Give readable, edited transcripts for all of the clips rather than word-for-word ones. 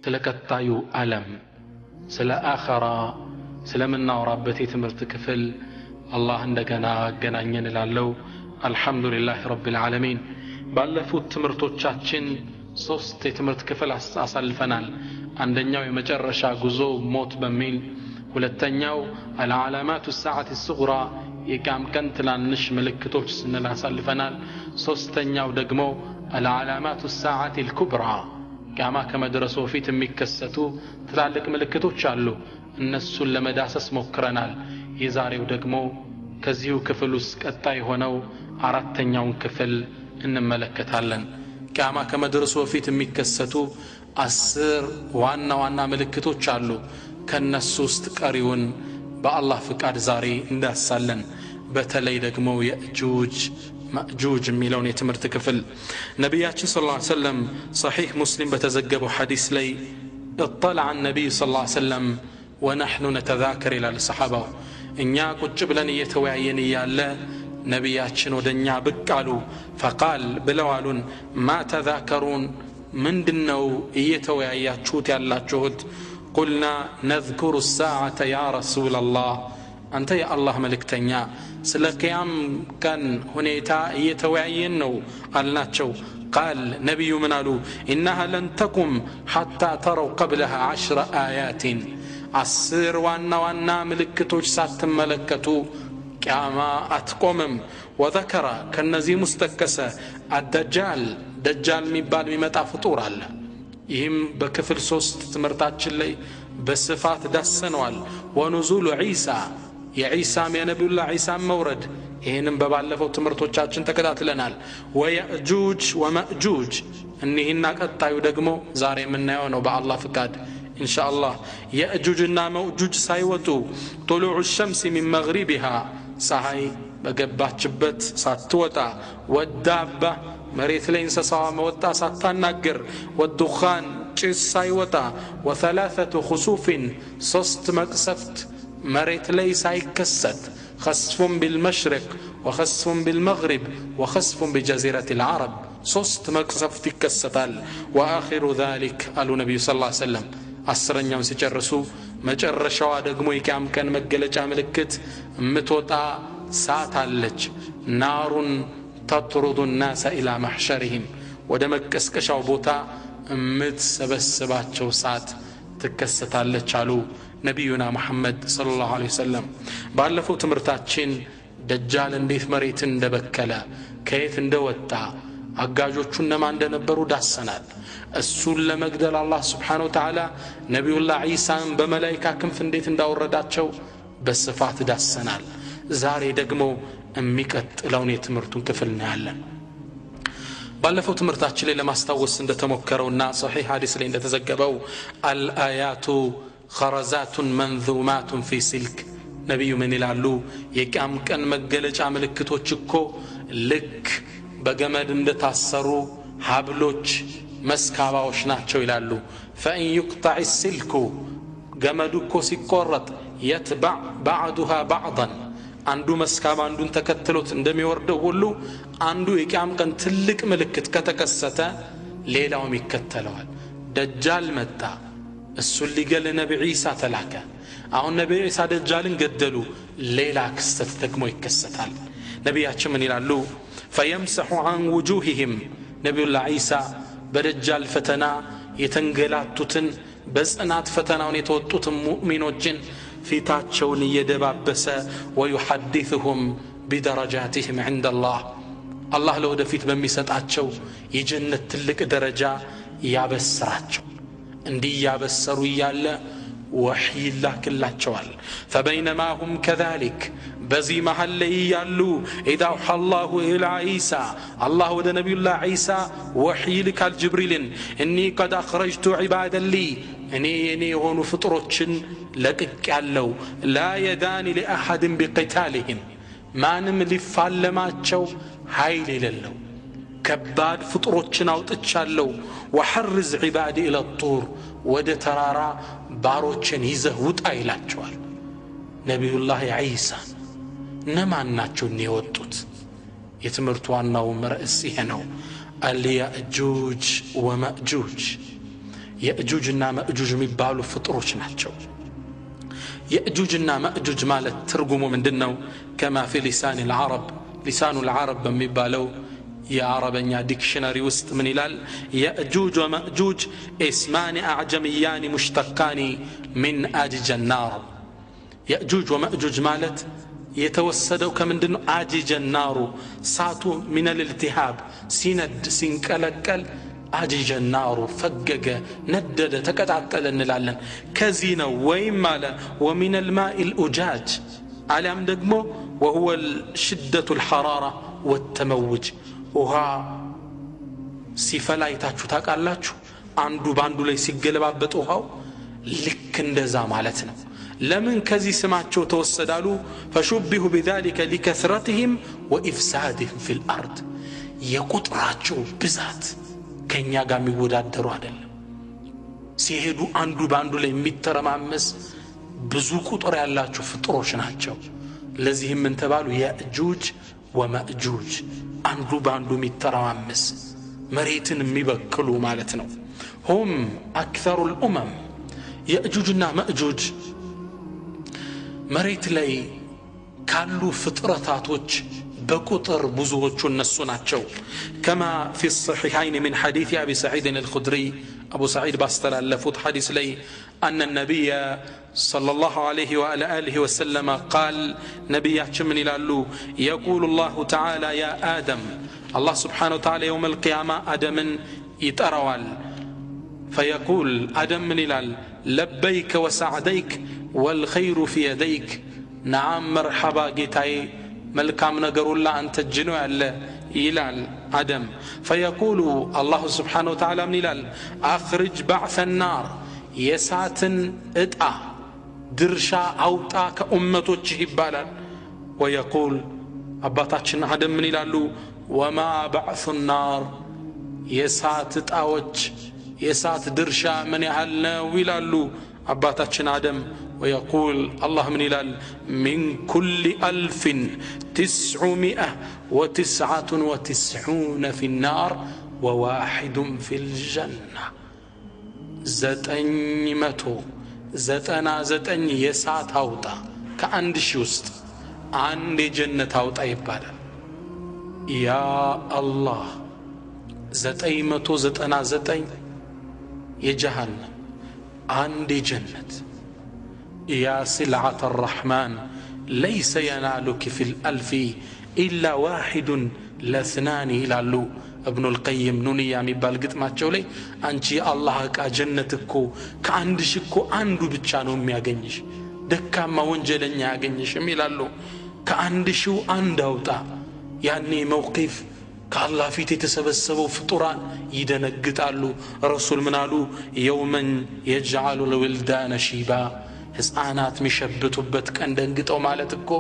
ስለቀጣዩ ዓለም ስለ አኺራ ስለምናወራበት የትምህርት ክፍል አላህ እንደገና አገናኘን እላለሁ። አልሐምዱሊላህ ረቢል ዓለሚን። ባለፉት ትምህርቶቻችን 3 የትምህርት ክፍል አሳልፈናል። አንደኛው የመጨረሻ ጉዞ ሞት በሚል፣ ሁለተኛው አልዓላማቱ ሰዓት ሱግራ የቂያም ቀን ትናንሽ ምልክቶች ስንል አሳልፈናል። ሶስተኛው ደግሞ አልዓላማቱ ሰዓት الكبራ ቂያማ ከመድረሱ በፊት የሚከሰቱ ትላልቅ ምልክቶች አሉ። እነሱን ለመዳሰስ ሞክረናል። የዛሬው ደግሞ ከዚሁ ክፍል ውስጥ ቀጣይ ሆነው አራተኛውን ክፍል እንመለከታለን። ቂያማ ከመድረሱ በፊት የሚከሰቱ 10 ዋና ዋና ምልክቶች አሉ። ከነሱ ውስጥ ቀሪውን በአላህ ፍቃድ ዛሬ እንዳሳለን። በተለይ ደግሞ የእጁጅ ማእጁጅ የሚለውን የትምህርት ክፍል ነቢያችን ሰለላሁ ዐለይሂ ወሰለም ሰሒህ ሙስሊም በተዘገበው ሐዲስ ላይ اطلع النبي صلى الله عليه وسلم ونحن نتذاكر الى الصحابه እኛ ቁጭ ብለን እየተወያየን ያለ ነቢያችን ወደኛ ብቅ አሉ። فقال ብለዋሉን ما تذاكرون ምንድነው እየተወያያችሁት ያላችሁት? قلنا نذكر الساعه يا رسول الله አንተ የአላህ መልእክተኛ ስለ ቂያም ቀን ሁኔታ እየተወያየን ነው አልናቸው። قال ነብዩ ምን አሉ? انها لن تقم حتى تروا قبلها 10 آيات 10 ዋና ዋና ምልክቶች ሳትመለከቱ ቂያማ አትቆምም። وذكر ከነዚህ ሙስተከሰ الدجال ደጃል የሚባል የሚመጣ ፍጡር አለ። ይህም በክፍል 3 ትምህርታችን ላይ በስፋት ዳሰነዋል። ونزول عيسى የዒሳም የነብዩላህ ዒሳም መውረድ ይሄንም በባለፈው ትምህርቶቻችን ተከታትለናል። ወየእጁጅ ወመእጁጅ እነዚህና ቀጣዩ ደግሞ ዛሬ የምናየው ነው በአላህ ፍቃድ ኢንሻአላህ። የእጁጅና መእጁጅ ሳይወጡ طلوع الشمس من مغربها ፀሐይ በገባችበት ሳትወጣ፣ ወዳባ መሬት ላይ እንስሳዋ መወጣ ሳታናገር፣ ወዱኻን ጭስ ሳይወጣ፣ وثلاثه خسوف 3 መቅሰፍት مريت لي سايكست خسف بالمشرق وخسف بالمغرب وخسف بجزيرة العرب 3 مقصفت يكستال. وآخر ذلك قال النبي صلى الله عليه وسلم 10ኛው ሲጨርሱ መጨረሻዋ ደግሞ የቂያም ቀን መገለጫ ምልክት ምትወጣ ሰዓት አለች። ናሩን تطرد الناس إلى محشرهم ወደ መቀስቀሻው ቦታ ምትሰበስባቸው ሰዓት ትከሰታለች አሉ ነብዩና መሐመድ ሰለላሁ ዐለይሂ ወሰለም። ባለፈው ትምህርታችን ደጃል እንዴት መሬትን እንደበከለ ከየት እንደወጣ አጋጆቹ እነማን እንደነበሩ ዳሰናል። እሱን ለመግደል አላህ Subhanahu Wa Ta'ala ነብዩላህ ዒሳን በመላእክት ክንፍ እንዴት እንዳወረዳቸው በስፋት ዳሰናል። ዛሬ ደግሞ የሚቀጥለውን የትምህርቱን ክፍል እናያለን። ባለፈው ትምህርታችን ላይ ለማስታወስ እንደተሞከረውና ሶሒህ ሐዲስ ላይ እንደተዘገበው አልአያቱ خرزات منظومات في سلك ነብዩ ምን ይላሉ? የቂያም ቀን መገለጫ ምልክቶች እኮ ልክ በገመድ እንደታሰሩ ሀብሎች መስካባዎች ናቸው ይላሉ። فإن يقطع السلك ገመዱ እኮ ሲቆረጥ يتبع بعضها بعضا አንዱ መስካባ አንዱን ተከትሎት እንደሚወርደው ሁሉ አንዱ የቂያም ቀን ትልቅ ምልክት ከተከሰተ ሌላውም ይከተለዋል። ደጃል መጣ። እሱን ሊገል ነብዩ ዒሳ ተላከ። አሁን ነብዩ ዒሳ ደጃልን ገደሉ። ሌላ ክስተት ደግሞ ይከሰታል። ነብያችን ምን ይላሉ? فيمسح عن وجوههم ነብዩላህ ዒሳ በደጃል ፈተና የተንገላቱትን በጽናት ፈተናውን የተወጡትን ሙእሚኖችን ፊታቸውን እየደባበሰ ويحدثهم بدرجاتهم عند الله አላህ ለወደፊት በሚሰጣቸው የጀነት ትልቅ ደረጃ ያበስራቸው። እንዲህ ያበሰሩ ይያለ ወህይ ላክላቸዋል። فبينما هم كذلك በዚህ መሃል ላይ ያሉ إذا أوحى الله إلى عيسى الله ወደ ነብዩላህ ዒሳ ወህይ ልካል ጅብሪልን إني قد أخرجت عبادا لي እኔ የኔ የሆኑ ፍጥሮችን ለቅቅ ያለው لا يدان لأحد بقتالهم ማንም ሊፋለማቸው ኃይል የሌለው ከባድ ፍጥሮችን አውጥቻለሁ። وحرز عبادي الى الطور ወደ ተራራ ባሮችን ይዘህ ውጣ ይላቸዋል ነብዩላህ ዒሳ። እነማን ናቸው የወጡት? የትምህርቱ ዋናው ርዕስ ይሄ ነው። አልያእጁጅ ወማእጁጅ የእጁጅና መእጁጅ የሚባሉ ፍጥሮች ናቸው። የእጁጅና መእጁጅ ማለት ትርጉሙ ምንድነው? كما في لسان العرب لسان العرب በሚባለው የአረበኛ ዲክሽነሪ ውስጥ ምን ይላል? የእጁጅ ወመእጁጅ اسمان اعجميان مشتقان من اجج النار የእጁጅ ወመእጁጅ ማለት የተወሰደው ከምንድነው? አጂጀ النار ሳቱ من الالتهاب ሲነድ ሲንቀለቀል አጂጀ النار ፈገገ ነደደ ተቀጣጠለ እንላለን። ከዚህ ነው ወይም ማለ ومن الماء الأجاج አለም ደግሞ وهو شدة الحرارة والتموج ውሃ ሲፈላይታችሁ ታውቃላችሁ? አንዱ ባንዱ ላይ ሲገለባበጥ ውሃው ልክ እንደዛ ማለት ነው። ለምን ከዚህ ስማቸው ተወሰዳሉ? فشبهوا بذلك لكثرتهم وإفسادهم في الأرض የቁጥራቸው ብዛት ከኛ ጋር የሚወዳደሩ አይደለም። ሲሄዱ አንዱ ባንዱ ላይ የሚተረማመስ ብዙ ቁጥር ያላቸው ፍጥሮች ናቸው። ለዚህም ምን ተባሉ? የእጁጅ ወመእጁጅ አንዱ ባንዱ የሚተረማመስ መሬትን የሚበክሉ ማለት ነው። هم أكثر الأمم የእጁጅና መእጁጅ መሬት ላይ ካሉ ፍጥረታቶች بقطر بزوج النسوناتشو كما في الصحيحين من حديث أبي سعيد الخدري أبو سعيد باستر اللفوت حديث لي أن النبي صلى الله عليه وعلى آله وسلم قال نبي يحشمني لالو يقول الله تعالى يا آدم الله سبحانه وتعالى يوم القيامة آدم يتأروال فيقول آدم من لال لبيك وسعديك والخير في يديك نعم مرحبا جيتاي ملكام نقروا أنت الجنو على إلال عدم فيقول الله سبحانه وتعالى من إلال أخرج بعث النار يساتن اتأ درشا أوتا كأمة جهبالا ويقول أباتاتشن عدم من إلال وما بعث النار يسات اتأوج يسات درشا من يعلنا ويلالو أباتاتشن عدم ويقول الله من إلال من كل 1999 في النار وواحد في الجنة زتن يسات هوتا كأند شوست عند جنة هوتا يبالا يا الله 999 يجهنم عند جنة يا سلعة الرحمن ليس ينالك في الألف إلا واحد لاثنان إلى ابن القيم نونيا ميبال قطمات جولي أنشي الله كجنتكو كعندشكو عنده بتشانو مياغنيش دكا ما ونجلن ياغنيش ميلالو كعندشو عندوتا يعني موقف كالله في تتسبسبوا فطران يدنقطالو رسول منالو يوما يجعل الولدان شيبا ሕፃናት የሚሸብቱበት ቀን ደንግጠው ማለት እኮ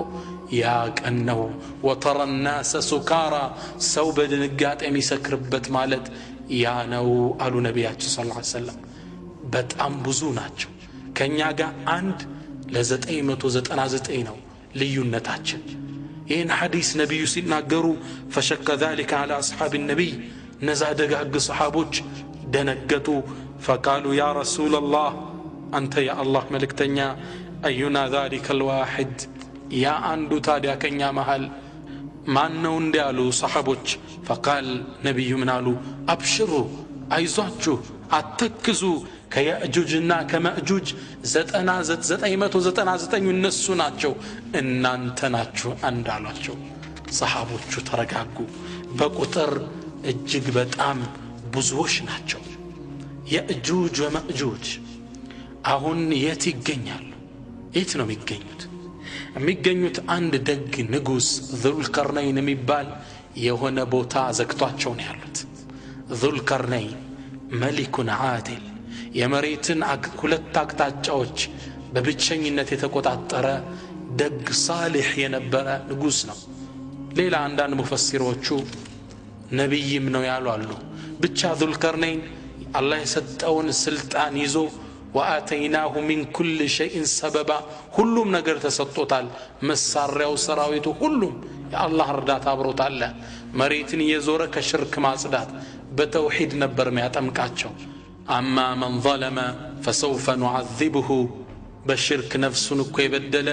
ያ ቀን ነው። وترى الناس سكارى ሰው በድንጋጤ የሚሰክርበት ማለት ያ ነው አሉ ነብያችን ሰለላሁ ዐለይሂ ወሰለም። በጣም ብዙ ናቸው። ከኛ ጋር አንድ ለ999 ነው ልዩነታችን። ይህን ሐዲስ ነብዩ ሲናገሩ فشك ذلك على اصحاب النبي ነዛ ደጋግ ሰሃቦች ደነገጡ። فقالوا يا رسول الله أنت يا الله ملكتنيا أينا ذلك الواحد يا أندو تاديا كنيا محل ما نون ديالو صحابوش فقال نبي منالو أبشروا أيزوجو أتكزوا كيأجوجنا كمأجوج زت أيمتو ينسو ناتشو إن أنت ناتشو أندالاتشو صحابوشو ترقاقو بقطر الجقبت أم بزوش ناتشو يأجوج ومأجوج አሁን የት ይገኛሉ? የት ነው የሚገኙት? የሚገኙት አንድ ደግ ንጉስ ዙልቀርነይን የሚባል የሆነ ቦታ ዘግቷቸው ነው ያሉት። ዙልቀርነይን መሊኩን ዓዲል የመሬትን ሁለት አቅጣጫዎች በብቸኝነት የተቆጣጠረ ደግ ሳሊህ የነበረ ንጉስ ነው። ሌላ አንዳንድ ሙፈሲሮቹ ነብይም ነው ያሉ አሉ። ብቻ ዙልቀርነይን አላህ የሰጠውን ስልጣን ይዞ وآتيناه من كل شيء سببا كلهم نجر تسطوتال مساريو سراويتو كلهم يا الله ردات أبروت الله مريتني يزورك شرك ما صدات بتوحيد نبر ما يتمكاتشو أما من ظلم فسوف نعذبه بشرك نفس እኮ የበደለ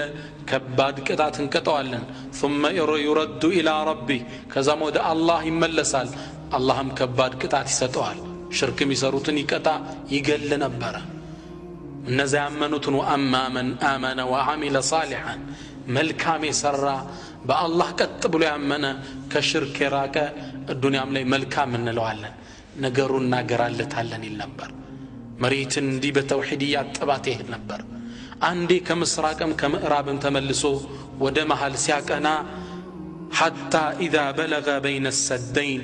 ከባድ ቅጣት እንቀጣዋለን ثم يرد إلى ربي ከዛም ወደ አላህ ይመለሳል አላህም ከባድ ቅጣት ይሰጠዋል ሽርክ የሚሰሩትን ይቀጣ ይገል ነበር እነዚያ ያመኑትን وأما من آمن وعمل صالحا መልካም የሰራ በአላህ ቀጥ ብሎ ያመነ ከሽርክ የራቀ ዱንያም ላይ መልካም እንለዋለን ነገሩን እናገራለታለን ይል ነበር መሬትን እንዲህ በተውሂድ ያጠባት ይሄድ ነበር አንዴ ከምስራቅም ከምዕራብም ተመልሶ ወደ መሃል ሲያቀና حتى إذا بلغ بين السدين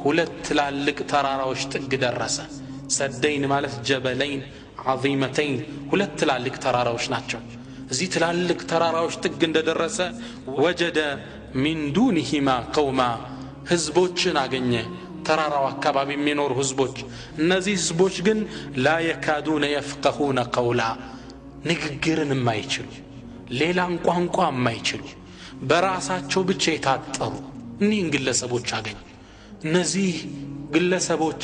ሁለት ትላልቅ ተራራዎች ጥግ ደረሰ ሰደይን ማለት ጀበለይን عظيمتين ሁለት ትላልቅ ተራራዎች ናቸው እዚህ ትላልቅ ተራራዎች ጥግ እንደደረሰ وجد من دونهما قوما ህዝቦችን አገኘ ተራራው አካባቢ የሚኖር ህዝቦች እነዚህ ህዝቦች ግን لا يكادون يفقهون قولا ንግግርን የማይችሉ ሌላን ቋንቋ የማይችሉ በራሳቸው ብቻ የታጠሩ እኒህን ግለሰቦች አገኘ እነዚህ ግለሰቦች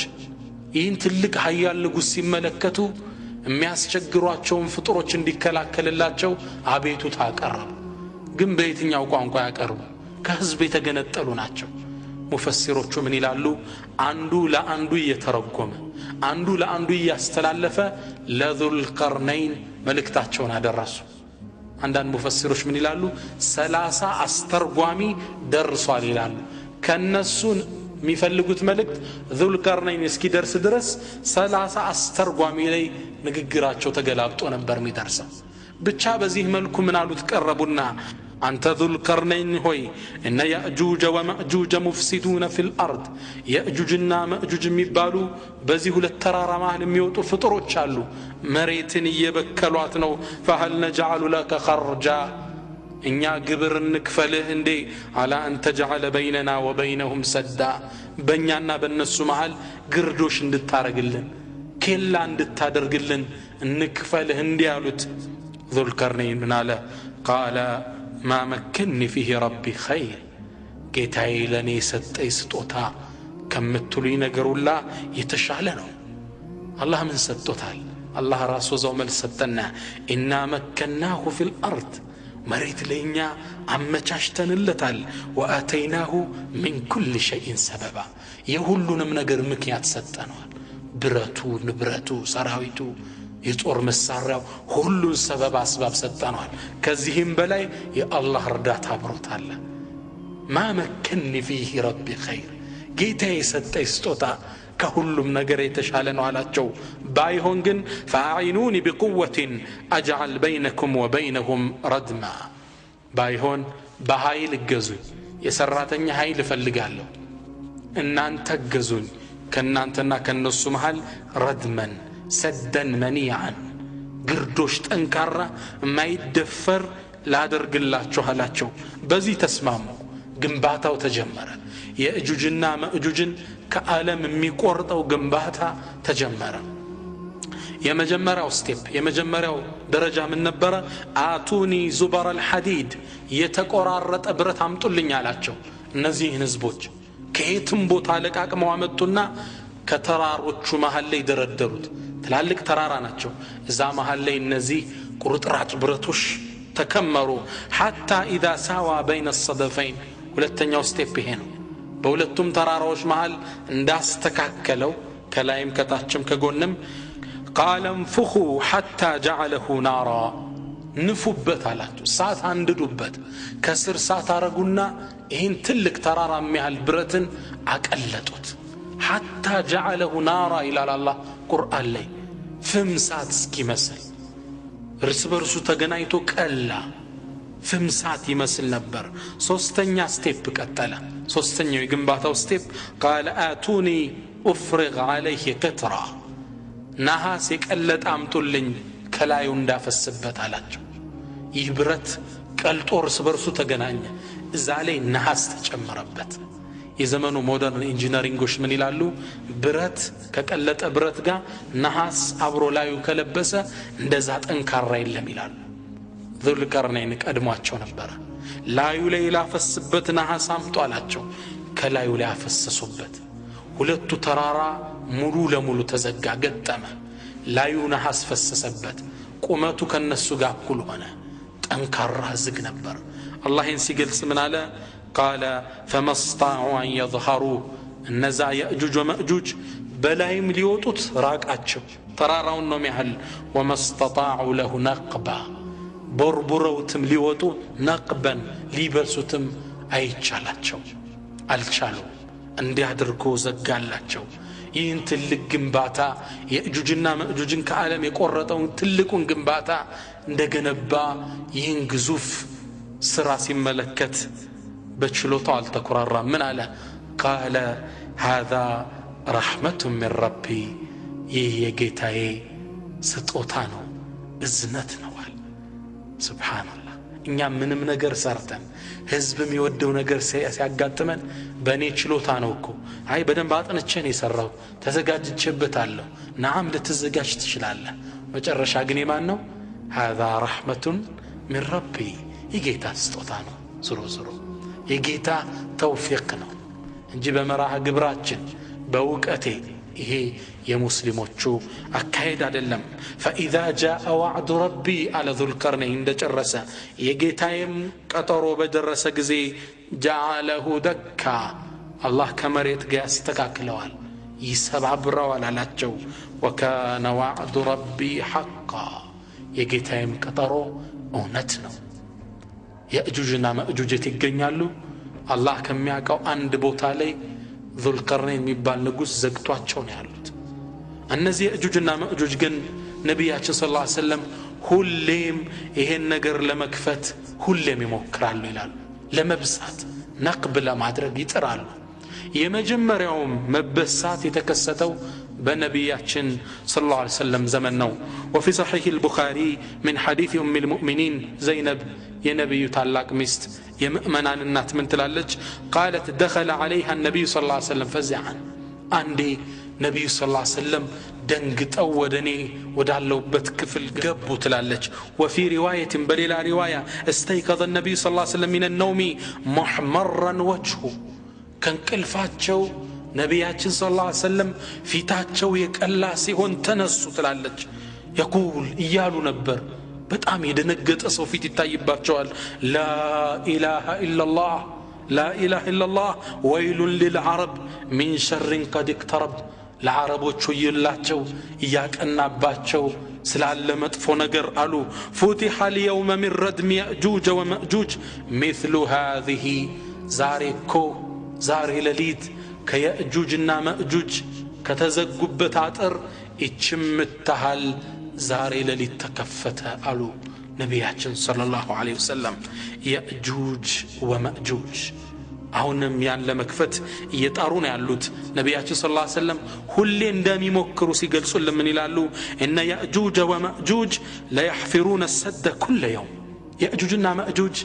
ይህን ትልቅ ኃያል ንጉሥ ሲመለከቱ የሚያስቸግሯቸውን ፍጡሮች እንዲከላከልላቸው አቤቱታ አቀረቡ ግን በየትኛው ቋንቋ ያቀርቡ ከህዝብ የተገነጠሉ ናቸው ሙፈሲሮቹ ምን ይላሉ አንዱ ለአንዱ እየተረጎመ አንዱ ለአንዱ እያስተላለፈ ለذل قرنين መልእክታቸውን አደረሱ አንዳንድ ሙፈሲሮች ምን ይላሉ 30 አስተርጓሚ ደርሷል ይላሉ ከነሱን የሚፈልጉት መልእክት ذل قرنين እስኪደርስ ድረስ 30 አስተርጓሚ ላይ ንግግራቸው ተገላብጦ ነበር የሚደርሰው ብቻ በዚህ መልኩ ምን አሉት ቀረቡና አንተ ذل قرنين ሆይ እነ ያእጁጅ ወማእጁጅ ሙፍሲዱን في الارض ያእጁጅና ማእጁጅ የሚባሉ በዚህ ሁለት ተራራ መሃል የሚወጡ ፍጡሮች አሉ መሬትን እየበከሏት ነው فهل نجعل لك خرجا እኛ ግብር እንክፈልህ እንዴ على ان تجعل بيننا وبينهم سدا በእኛና በእነሱ መሃል ግርዶሽ እንድታረግልን ኬላ እንድታደርግልን እንክፈልህ እንዴ አሉት ذل قرنين ናለ قال ما مكنني فيه ربي خير ጌታዬ ለኔ ሰጠኝ ስጦታ ከምትሉኝ ነገር ሁላ የተሻለ ነው አላህ ምን ሰጥቶታል አላህ ራሱ ዘው መልስ ሰጠና ኢና መከናሁ في الارض መሬት ለኛ አመቻችተንለታል واتيناه من كل شيء سببا የሁሉንም ነገር ምክንያት ሰጠነዋል ብረቱ ንብረቱ ሰራዊቱ የጦር መሳሪያው ሁሉን ሰበብ አስባብ ሰጠነዋል ከዚህም በላይ የአላህ እርዳታ አብሮታል ما مكنني فيه ربي خير ጌታዬ ሰጠኝ ስጦታ ከሁሉም ነገር የተሻለ ነው አላቸው ባይሆን ግን فاعينوني بقوة اجعل بينكم وبينهم ردما ባይሆን በኃይል ገዙኝ የሰራተኛ ኃይል ፈልጋለሁ እናንተ ገዙኝ ከናንተና ከነሱ መሃል ردمن سدن منيعا ግርዶሽ ጠንካራ ማይደፈር ላደርግላችሁ አላቸው በዚህ ተስማሙ ግንባታው ተጀመረ የእጁጅና ማእጁጅን ከዓለም የሚቆርጠው ግንባታ ተጀመረ የመጀመሪያው ስቴፕ የመጀመሪያው ደረጃ ምን ነበር አቱኒ ዙበር الحديد የተቆራረጠ ብረት አምጡልኝ አላቸው እነዚህን ህዝቦች ከየትም ቦታ ለቃቅመው አመጡና ከተራሮቹ መሃል ላይ ደረደሩት ትላልቅ ተራራ ናቸው እዛ መሃል ላይ እነዚህ ቁርጥራጭ ብረቶች ተከመሩ حتى اذا ساوى بين الصدفين ሁለተኛው ስቴፕ ይሄ ነው በሁለቱም ተራራዎች መሃል እንዳስተካከለው ከላይም ከታችም ከጎንም قال انفخوا حتى جعله نارا ንፉበት አላቸው ሳት አንድዱበት ከስር ሳት አረጉና ይሄን ትልቅ ተራራ የሚያህል ብረትን አቀለጡት حتى جعله نارا الى الله قرآن لي فمسات እስኪመስል እርስ በርሱ ተገናኝቶ ቀላ ፍምሳት ይመስል ነበር ሶስተኛ ስቴፕ ቀጠለ ሶስተኛው የግንባታው ስቴፕ قال اتوني افرغ عليه قطرا ነሐስ የቀለጠ አምጡልኝ ከላዩ እንዳፈስበት አላቸው ይህ ብረት ቀልጦ እርስ በርሱ ተገናኘ እዛ ላይ ነሐስ ተጨመረበት የዘመኑ ሞደርን ኢንጂነሪንጎች ምን ይላሉ ብረት ከቀለጠ ብረት ጋር ነሐስ አብሮ ላዩ ከለበሰ እንደዛ ጠንካራ የለም ይላሉ ذل قرنين ቀድሟቸው ነበር ላዩ ላይ ላፈስበት ነሐስ አምጡ አላቸው ከላዩ ላይ አፈሰሱበት ሁለቱ ተራራ ሙሉ ለሙሉ ተዘጋ ገጠመ ላዩን አስፈሰሰበት ቁመቱ ከነሱ ጋር እኩል ሆነ ጠንካራ ዝግ ነበር አላህን ሲገልጽ ምን አለ قال فما استطاعوا ان يظهروا እነዛ ያእጁጅ ወማእጁጅ በላይም ሊወጡት ራቃቸው ተራራውን ነው የሚያህል وما استطاعوا له نقبا ቦርቡረውትም ሊወጡ ነቅበን ሊበሱትም አይቻላቸው አልቻሉም እንዲያድርጎ ዘጋላቸው ይህን ትልቅ ግንባታ የእጁጅና መእጁጅን ከዓለም የቆረጠውን ትልቁን ግንባታ እንደገነባ ይህን ግዙፍ ስራ ሲመለከት በችሎታው አልተኩራራም ምን አለ قال هذا رحمة من ربي ይህ የጌታዬ ስጦታ ነው እዝነት ነው አለ ሱብሃንአላህ እኛ ምንም ነገር ሰርተን ህዝብም ይወደው ነገር ሲያጋጥመን በእኔ ችሎታ ነው እኮ አይ በደንብ አጥንቼን የሰራው ተዘጋጅቼበታለሁ ናም ልትዘጋጅ ትችላለህ መጨረሻ ግን የማን ነው هذا رحمة من ربي የጌታ ስጦታ ነው ዙሮ የጌታ ተውፊቅ ነው እንጂ በመራህ ግብራችን በውቀቴ ይሄ የሙስሊሞቹ አካሄድ አይደለም فاذا جاء وعد ربي على ذو القرنين እንደጨረሰ የጌታዬም ቀጠሮ በደረሰ ጊዜ جعله دكا الله ከመሬት ጋር ያስተካክለዋል ይሰባብረዋል አላቸው وكان وعد ربي حقا የጌታዬም ቀጠሮ እውነት ነው ያእጁጅና ማእጁጅ ይገኛሉ አላህ ከሚያውቀው አንድ ቦታ ላይ ذو القرنين የሚባል ንጉስ ዘግቷቸው ነው ያሉት እነዚህ ያእጁጅና ማእጁጅ ግን ነብያችን ሰለላሁ ዐለይሂ ወሰለም ሁሌም ይሄን ነገር ለመክፈት ሁሌም ይሞክራሉ ይላሉ ለመብሳት ነቅብ ለማድረግ ይጥራሉ የመጀመሪያው መበሳት የተከሰተው በነብያችን ሰለላሁ ዐለይሂ ወሰለም ዘመን ነው وفي صحيح البخاري من حديث ام المؤمنين زينب የነብዩ ታላቅ ሚስት የምእመናን እናት ምን ትላለች قالت دخل عليها النبي صلى الله عليه وسلم فزعا አንዴ ነብዩ ሰለላሁ ዐለይሂ ወሰለም ደንግጠው ወደኔ ወዳለውበት ክፍል ገቡ ትላለች وفي روايه بليلا روايه استيقظ النبي صلى الله عليه وسلم من النوم محمرا وجهه ከንቅልፋቸው ነብያችን ሰለላሁ ዐለይሂ ወሰለም ፊታቸው የቀላ ሲሆን ተነሱ ትላለች يقول እያሉ ነበር በጣም የደነገጠ ሰው ፊት ይታይባቸዋል لا اله الا الله لا اله الا الله ويل للعرب من شر قد اقترب ለዓረቦቹ ይላቸው ያቀናባቸው ስላለ መጥፎ ነገር አሉ فتح اليوم من ردم ياجوج وماجوج مثل هذه ዛሬ ለሊት ከያእጁጅና ማእጁጅ ከተዘጉበት አጥር እችምታሃል ዛሬ ለሊት ተከፈተ አሉ ነብያችን ሰለላሁ ዐለይሂ ወሰለም ያእጁጅ ወማእጁጅ አሁንም ያን ለመክፈት እየጣሩ ነው ያሉት ነብያችን ሰለላሁ ዐለይሂ ወሰለም ሁሌ እንደሚሞክሩ ሲገልጹልን ምን ይላሉ እነ ያእጁጅ ወማእጁጅ لا يحفرون السد كل يوم ያእጁጅና ማእጁጅ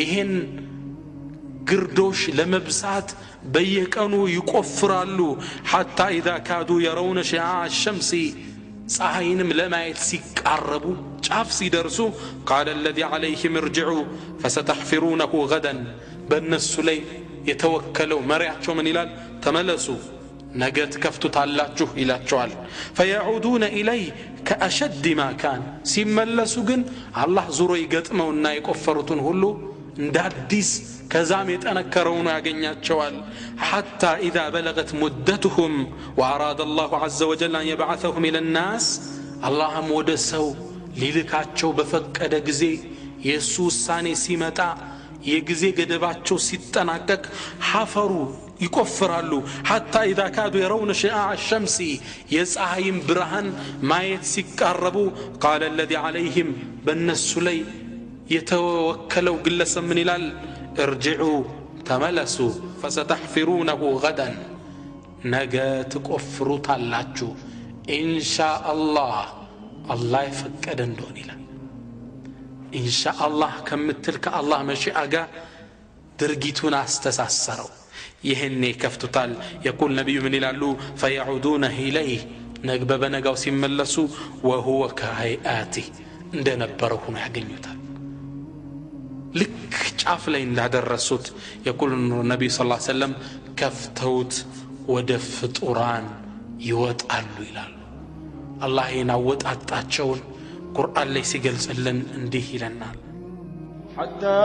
ይሄን ግርዶሽ ለመብሳት በየቀኑ ይቆፍራሉ حتى اذا كادوا يرون شعاع الشمس ፀሐይንም ለማየት ሲቃረቡ ጫፍ ሲደርሱ قال الذي عليهم ارجعوا فستحفرونه غدا በእነሱ ላይ የተወከለው መሪያቸው ምን ይላል ተመለሱ ነገ ትከፍቱታላችሁ ይላቸዋል فيعودون اليه كاشد ما كان ሲመለሱ ግን አላህ ዙሮ ይገጥመውና የቆፈሩትን ሁሉ እንዳዲስ ከዛም የጠነከረው ነው ያገኛቸዋል حتى اذا بلغت مدتهم واراد الله عز وجل ان يبعثهم الى الناس اللهم ودسوا ሊልካቸው በፈቀደ ጊዜ የሱ ውሳኔ ሲመጣ የጊዜ ገደባቸው ሲጠናቀቅ ሐፈሩ ይቆፍራሉ حتى اذا كادوا يرون شعاع الشمس የፀሐይም ብርሃን ማየት ሲቃረቡ قال الذي عليهم በእነሱ ላይ የተወከለው ግለሰብ ምን ይላል ارجعوا تملسوا فستحفرونه غدا نجات قفرتالاچو ان شاء الله الله يفقد እንደሆነ ይላል ان شاء الله ከምትልከ الله መሽአ ጋር ድርጊቱን አስተሳሰረው ይሄኔ ከፍቱታል يقول نبي من ይላሉ فيعودون اليه ነግበ በነጋው ሲመለሱ وهو كهيئاته እንደነበረው ሆኖ ያገኙታል ልክ ጫፍ ላይ እንዳደረሱት يقول النبي صلى الله عليه وسلم كفتوت ወደ ፍጡራን ይወጣሉ ይላሉ። አላህ ይናወጣጣቸውን ቁርአን ላይ ሲገልጽልን እንዲህ ይለናል حتى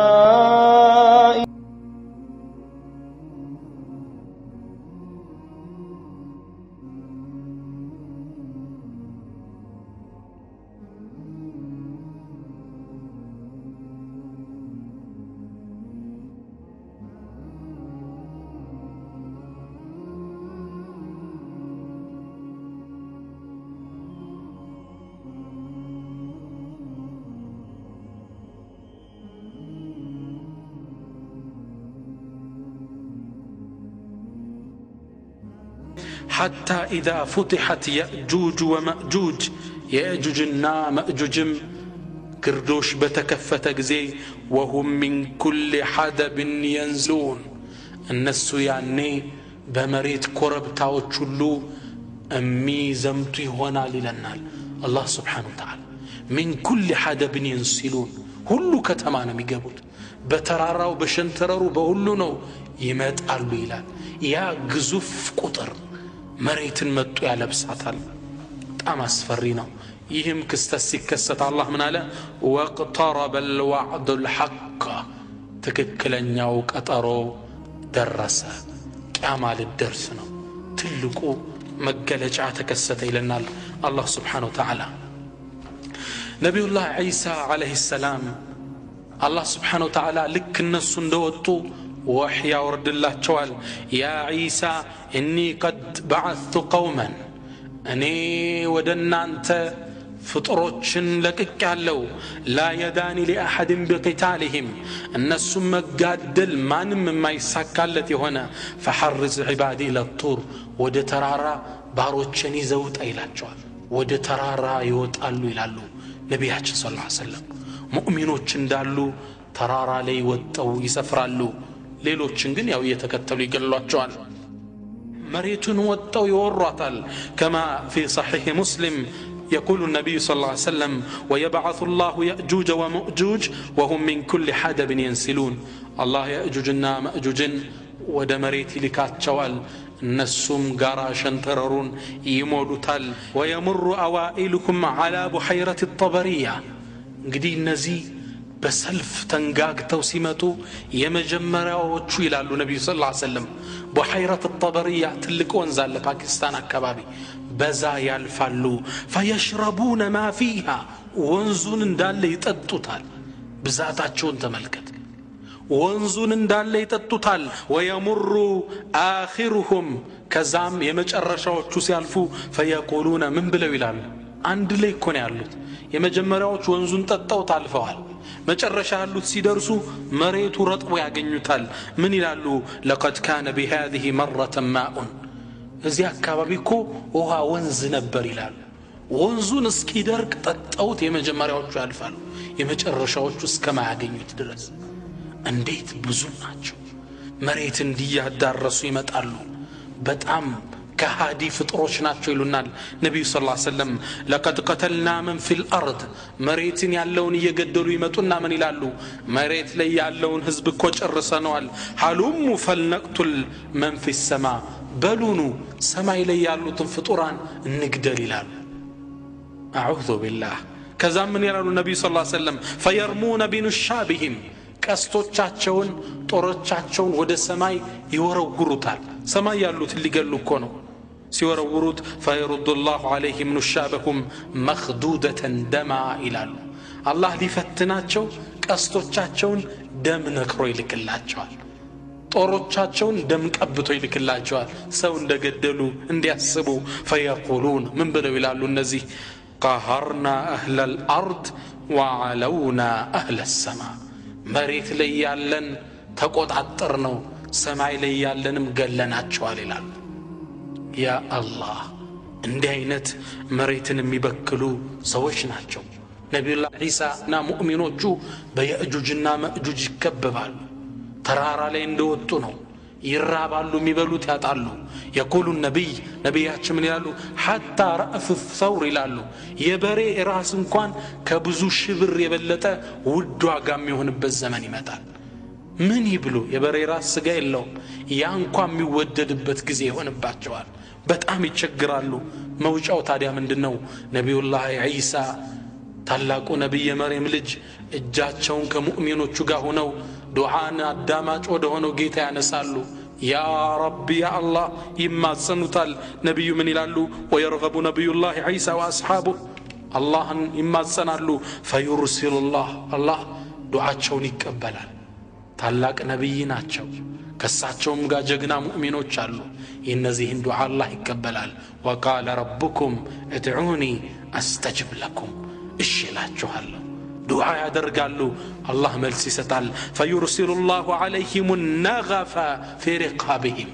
حتى إذا فتحت يأجوج ومأجوج يأجوجنا مأجوجم كردوش بتكفت جزي وهم من كل حدب ينزلون الناس يعني بمريت كرب تاوتشلو أمي زمتي هنا للنال الله سبحانه وتعالى من كل حدب ينسلون هلو كتمانا ميقبوت بترارو بشنترارو بقولو يمات قالو إلال يا جزوف قطر مريتن متو ያለብሳታል በጣም አስፈሪ ነው። ይህም ክስተት ሲከሰት አላህ ምን አለ ወቅተረበ الوعد الحق ትክክለኛው ቀጠሮ ደረሰ ቂያማ ልደርስ ነው ትልቁ መገለጫ ተከሰተ ይለናል አላህ Subhanahu Wa Ta'ala ነብዩላህ ዒሳ አለይሂ ሰላም አላህ Subhanahu Wa Ta'ala ልክ እነሱ እንደወጡ وحي ورد الله توال يا عيسى إني قد بعثت قوما أني ودنا أنت فطروتشن لك كالو لا يداني لأحد بقتالهم الناس مقادل ما مما يساكالتي هنا فحرز عبادي إلى الطور ودترارا باروتشني زوت أيلات جوال ودترارا يوت ألو إلالو نبيهاج صلى الله عليه وسلم مؤمنوتشن دالو ترارا لي وطو يسفرالو ሌሎችን ግን ያው እየተከተሉ ይገሏቸዋል መሬቱን ወጣው ይወራታል كما في صحيح مسلم يقول النبي صلى الله عليه وسلم ويبعث الله يأجوج ومأجوج وهم من كل حدب ينسلون الله يأجوجنا مأجوجن ወደ መሬት ይልካቸዋል እነሱም ጋራ ሸንተረሩን ይሞሉታል ويمر أوائلكم على بحيرة الطبرية እንግዲህ እነዚህ በሰልፍ ተንጋግተው ሲመጡ የመጀመሪያዎቹ ይላሉ ነብዩ ሰለላሁ ዐለይሂ ወሰለም በሐይረት الطبرية ትልቅ ወንዝ አለ ፓኪስታን አካባቢ በዛ ያልፋሉ فيشربون ما فيها ወንዙን እንዳለ ይጠጡታል ብዛታቸውን ተመልከት ወንዙን እንዳለ ይጠጡታል ويمر آخرهم ከዛም የመጨረሻዎቹ ሲያልፉ فيقولون ምን ብለው ይላሉ አንድ ላይ እኮ ነው ያሉት የመጀመሪያዎቹ ወንዙን ጠጣው ታልፈዋል መጨረሻ ያሉት ሲደርሱ መሬቱ ረጥቦ ያገኙታል ምን ይላሉ لقد كان بهذه مرة ماء እዚህ አካባቢ እኮ ውሃ ወንዝ ነበር ይላሉ ወንዙን እስኪደርቅ ጠጣውት የመጀመሪያዎቹ ያልፋሉ የመጨረሻዎቹ እስከማያገኙት ድረስ እንዴት ብዙ ናቸው መሬት እንዲያዳረሱ ይመጣሉ በጣም كهادي فطروش ناتشو يلونال نبي صلى الله عليه وسلم لقد قتلنا من في الأرض مريتين يالون يقدروا يمتونا من يلالو مريت لي يالون هزب كوش الرسانوال حلوم فلنقتل من في السماء بلونو سماء لي يالو تنفطوران نقدر يلالو أعوذ بالله كذا من يلالو النبي صلى الله عليه وسلم فيرمون بنشابهم ቀስቶቻቸውን ጦሮቻቸውን ወደ ሰማይ ይወረውሩታል ሰማይ ያሉት ሊገሉ እኮ ነው ሲወረውሩት فيرد الله عليهم نشابهم مخدودة دما ይላሉ አላህ ሊፈትናቸው ቀስቶቻቸውን ደም ነክሮ ይልክላቸዋል ጦሮቻቸውን ደም ቀብቶ ይልክላቸዋል ሰው እንደገደሉ እንዲያስቡ فيقولون ምን ብለው ይላሉ እነዚህ قهرنا أهل الأرض وعلونا أهل السماء መሬት ላይ ያለን ተቆጣጣር ነው ሰማይ ላይ ያለንም ገለናቸዋል ይላል ያ አላህ እንዲህ አይነት መሬትን የሚበክሉ ሰዎች ናቸው ነብዩላህ ዒሳና ሙእሚኖቹ በየእጁጅና መእጁጅ ይከበባሉ ተራራ ላይ እንደወጡ ነው ይራባሉ የሚበሉት ያጣሉ يقول النبي ነብያችን ምን ይላሉ حتى رأف الثور ይላሉ የበሬ ራስ እንኳን ከብዙ ሽብር የበለጠ ውድ ዋጋ የሚሆንበት ዘመን ይመጣል ምን ይብሉ የበሬ ራስ ስጋ የለውም ያ እንኳን የሚወደድበት ጊዜ ይሆንባቸዋል በጣም ይቸግራሉ መውጫው ታዲያ ምንድነው ነብዩላህ ዒሳ ታላቁ ነብይ የመርየም ልጅ እጃቸውን ከሙእሚኖቹ ጋር ሆነው ዱዓን አዳማጭ ወደ ሆነው ጌታ ያነሳሉ ያ ረቢ ያ አላህ ይማጸኑታል ነብዩ ምን ይላሉ ወይርገቡ ነብዩላህ ዒሳ ወአስሐቡ አላህን ይማጸናሉ ፈዩርሲሉላህ አላህ ዱዓቸውን ይቀበላል ታላቅ ነብይ ናቸው ከሳቸውም ጋር ጀግና ሙእሚኖች አሉ የነዚህን ዱዓ አላህ ይቀበላል ወቃለ ረብኩም እድዑኒ አስተጅብ ለኩም እሺ እላችኋለሁ ዱዓ ያደርጋሉ አላህ መልስ ይሰጣል ፈዩርሲሉላሁ ዐለይሂም ነገፈ ፊ ሪቃቢሂም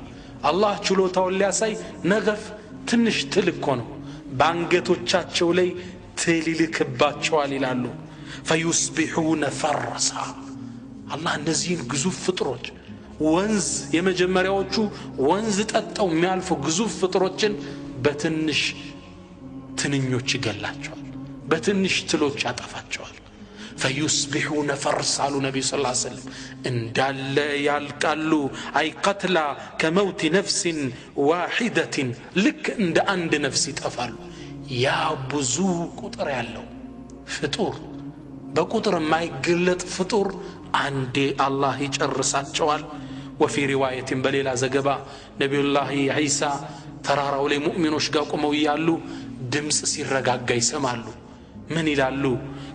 አላህ ችሎታውን ሊያሳይ ነገፍ ትንሽ ትል እኮ ነው ባንገቶቻቸው ላይ ትል ይልክባቸዋል ይላሉ ፈዩስቢሑነ ፈርሳ አላህ እነዚህን ግዙፍ ፍጥሮች ወንዝ የመጀመሪያዎቹ ወንዝ ጠጣው የሚያልፉ ግዙፍ ፍጥሮችን በትንሽ ትንኞች ይገላቸዋል በትንሽ ትሎች ያጠፋቸዋል فيصبحون فرسال النبي صلى الله عليه وسلم እንዳለ ያልቃሉ አይ ቀትላ ከመውት ነፍስ ዋሂደة ልክ እንደ አንድ ነፍስ ይጠፋሉ ያ ብዙ ቁጥር ያለው ፍጡር በቁጥር የማይገለጥ ፍጡር አንዴ አላህ ይጨርሳቸዋል وفي روايه በሌላ ዘገባ ነብዩላህ ዒሳ ተራራው ላይ ሙእሚኖች ጋር ቆመው ያሉ ድምጽ ሲረጋጋ ይሰማሉ ምን ይላሉ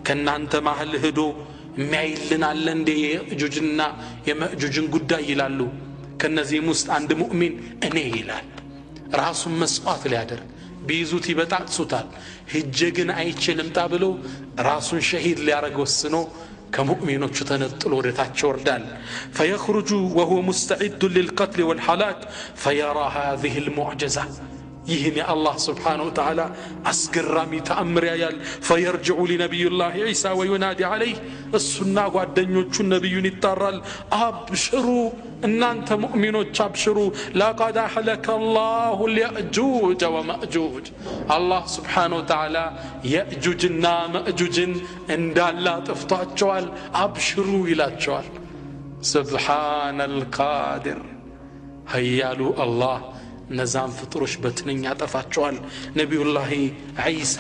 ከናንተ ማህል ሄዶ የሚያይልን አለ እንደ የእጁጅና የመእጁጅን ጉዳይ ይላሉ ከነዚህም ውስጥ አንድ ሙእሚን እኔ ይላል ራሱን መስዋዕት ሊያደርግ ቢይዙት ይበጣጥሱታል ሂጄ ግን አይችልም ታብሎ ራሱን ሸሂድ ሊያረግ ወስኖ كمؤمنون تنطل ورتاچ وردال فيخرج وهو مستعد للقتل والهلاك فيرى هذه المعجزة يهني الله سبحانه وتعالى أسقرامي تأمر يال فيرجع لنبي الله عيسى وينادي عليه السنة ጓደኞቹ ነብዩን ይጣራል أبشروا إن أنت مؤمنون تبشروا لقد أهلك الله يأجوج ومأجوج الله سبحانه وتعالى يأجوجنا مأجوجن إن الله تفتحوا أبشروا إلى الجوال سبحان القادر هيالو الله نزام فطرش بتنين ያጠፋቸዋል ነብዩላህ ዒሳ